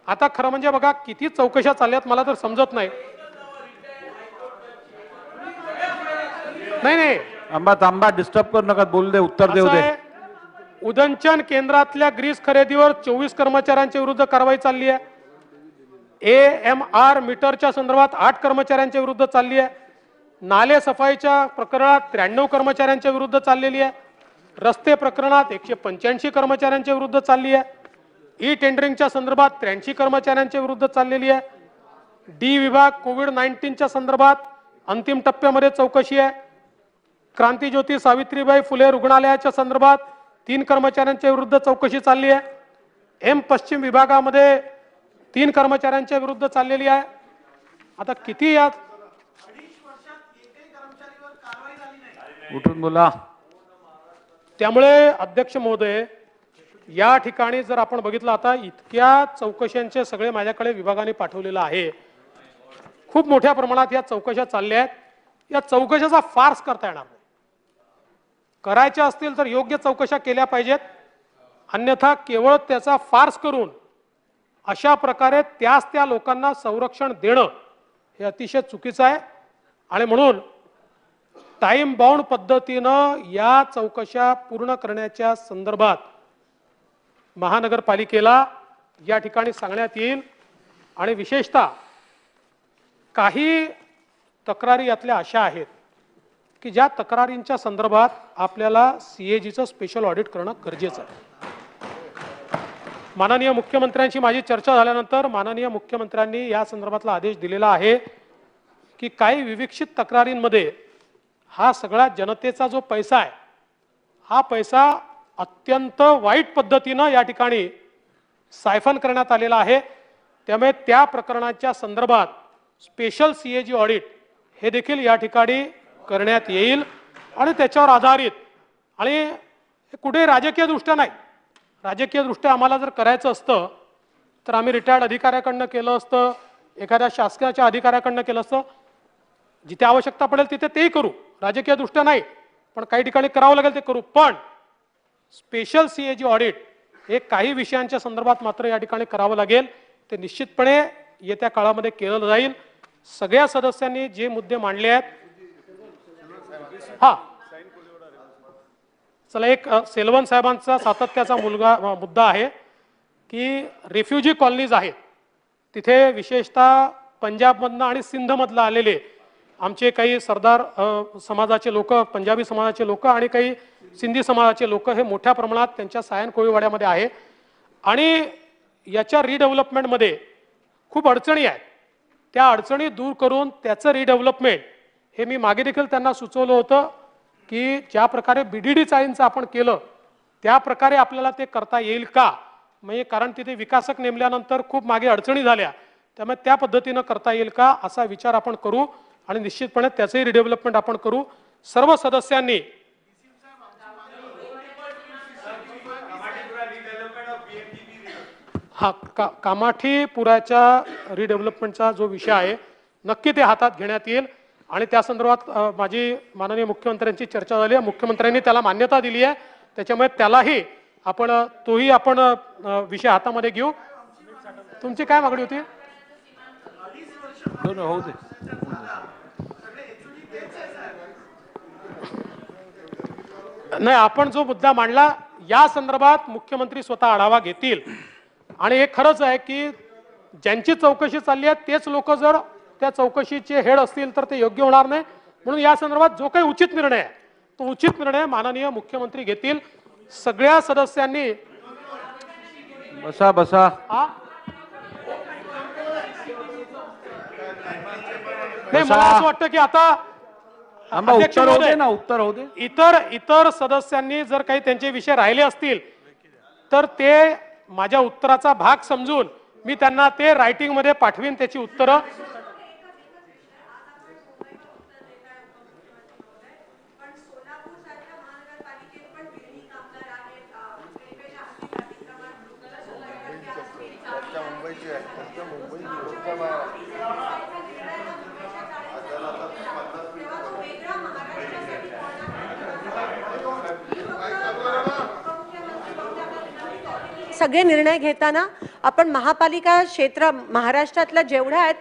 [SPEAKER 1] आता खरं म्हणजे बघा किती चौकशा चालल्यात मला तर समजत नाही. नाही
[SPEAKER 3] आंबा डिस्टर्ब करू नका, बोलू दे, उत्तर देऊ दे.
[SPEAKER 1] उदंचन केंद्रातल्या ग्रीस खरेदीवर 24 कर्मचाऱ्यांच्या विरुद्ध कारवाई चालली आहे. AMR मीटरच्या संदर्भात 8 कर्मचाऱ्यांच्या विरुद्ध चालली आहे. नाले सफाईच्या प्रकरणात 93 कर्मचाऱ्यांच्या विरुद्ध चाललेली आहे. रस्ते प्रकरणात 185 कर्मचाऱ्यांच्या विरुद्ध चालली आहे. ई टेंडरिंगच्या संदर्भात 83 कर्मचाऱ्यांच्या विरुद्ध चाललेली आहे. डी विभाग कोविड-19च्या संदर्भात अंतिम टप्प्यामध्ये चौकशी आहे. क्रांतिज्योती सावित्रीबाई फुले रुग्णालयाच्या संदर्भात 3 कर्मचाऱ्यांच्या विरुद्ध चौकशी चालली आहे. एम पश्चिम विभागामध्ये 3 कर्मचाऱ्यांच्या विरुद्ध चाललेली आहे. आता किती यात
[SPEAKER 3] उठून बोला.
[SPEAKER 1] त्यामुळे अध्यक्ष महोदय या ठिकाणी जर आपण बघितलं, आता इतक्या चौकशांचे सगळे माझ्याकडे विभागाने पाठवलेलं आहे. खूप मोठ्या प्रमाणात या चौकशा चालल्या आहेत. या चौकशाचा फार्स करता येणार नाही. करायच्या असतील तर योग्य चौकशा केल्या पाहिजेत, अन्यथा केवळ त्याचा फार्स करून अशा प्रकारे त्या लोकांना संरक्षण देणं हे अतिशय चुकीचं आहे. आणि म्हणून टाइम बाउंड पद्धतीनं या चौकशा पूर्ण करण्याच्या संदर्भात महानगरपालिकेला या ठिकाणी सांगण्यात येईल. आणि विशेषतः काही तक्रारी यातल्या अशा आहेत की ज्या तक्रारींच्या संदर्भात आपल्याला CAGचं स्पेशल ऑडिट करणं गरजेचं आहे. माननीय मुख्यमंत्र्यांशी माझी चर्चा झाल्यानंतर माननीय मुख्यमंत्र्यांनी या संदर्भातला आदेश दिलेला आहे की काही विविक्षित तक्रारींमध्ये हा सगळा जनतेचा जो पैसा आहे, हा पैसा अत्यंत वाईट पद्धतीनं या ठिकाणी सायफन करण्यात आलेला आहे. त्यामुळे त्या प्रकरणाच्या संदर्भात स्पेशल CAG ऑडिट हे देखील या ठिकाणी करण्यात येईल. आणि त्याच्यावर आधारित, आणि हे कुठे राजकीय दृष्ट्या नाही, राजकीय दृष्ट्या आम्हाला जर करायचं असतं तर आम्ही रिटायर्ड अधिकाऱ्याकडनं केलं असतं, एखाद्या शासनाच्या अधिकाऱ्याकडनं केलं असतं. जिथे आवश्यकता पडेल तिथे तेही करू, राजकीय दृष्ट्या नाही, पण काही ठिकाणी करावं लागेल ते करू. पण स्पेशल CAG ऑडिट हे काही विषयांच्या संदर्भात मात्र या ठिकाणी करावं लागेल. ते निश्चितपणे येत्या काळामध्ये केलं जाईल. सगळ्या सदस्यांनी जे मुद्दे मांडले आहेत, हा चला, एक सेलवन साहेबांचा सातत्याचा मुद्दा आहे की रेफ्युजी कॉलनीज आहेत तिथे विशेषतः पंजाबमधनं आणि सिंधमधनं आलेले आमचे काही सरदार समाजाचे लोक, पंजाबी समाजाचे लोक आणि काही सिंधी समाजाचे लोक हे मोठ्या प्रमाणात त्यांच्या सायन कोळीवाड्यामध्ये आहे आणि याच्या रिडेव्हलपमेंटमध्ये खूप अडचणी आहेत. त्या अडचणी दूर करून त्याचं रिडेव्हलपमेंट हे मी मागे देखील त्यांना सुचवलं होतं की ज्या प्रकारे BDD चाळींचं आपण केलं त्या प्रकारे आपल्याला ते करता येईल का, म्हणजे कारण तिथे विकासक नेमल्यानंतर खूप मागे अडचणी झाल्या, त्यामुळे त्या पद्धतीनं करता येईल का असा विचार आपण करू आणि निश्चितपणे त्याचंही रिडेव्हलपमेंट आपण करू. सर्व सदस्यांनी कामाठीपुराच्या रिडेव्हलपमेंटचा जो विषय आहे नक्की ते हातात घेण्यात येईल आणि त्या संदर्भात माझी माननीय मुख्यमंत्र्यांची चर्चा झाली आहे. मुख्यमंत्र्यांनी त्याला मान्यता दिली आहे, त्याच्यामुळे त्यालाही तोही आपण विषय हातामध्ये घेऊ. तुमची काय मागणी होती?
[SPEAKER 3] होऊ दे.
[SPEAKER 1] नाही, आपण जो मुद्दा मांडला या संदर्भात मुख्यमंत्री स्वतः आढावा घेतील आणि हे खरंच आहे की ज्यांची चौकशी चालली आहे तेच लोक जर त्या चौकशीचे हेड असतील तर ते योग्य होणार नाही. म्हणून या संदर्भात जो काही उचित निर्णय आहे तो उचित निर्णय माननीय मुख्यमंत्री घेतील. सगळ्या सदस्यांनी
[SPEAKER 3] बसा बसा.
[SPEAKER 1] नाही, मला असं वाटतं की आता अध्यक्ष
[SPEAKER 3] उत्तर होऊ दे
[SPEAKER 1] महोदय,
[SPEAKER 3] ना, उत्तर होऊ दे.
[SPEAKER 1] इतर सदस्यांनी जर काही त्यांचे विषय राहिले असतील तर ते माझ्या उत्तराचा भाग समजून मी त्यांना ते रायटिंग मध्ये पाठवीन त्याची उत्तरं.
[SPEAKER 4] सगळे निर्णय घेताना आपण महापालिका क्षेत्र महाराष्ट्रातल्या जेवढ्या आहेत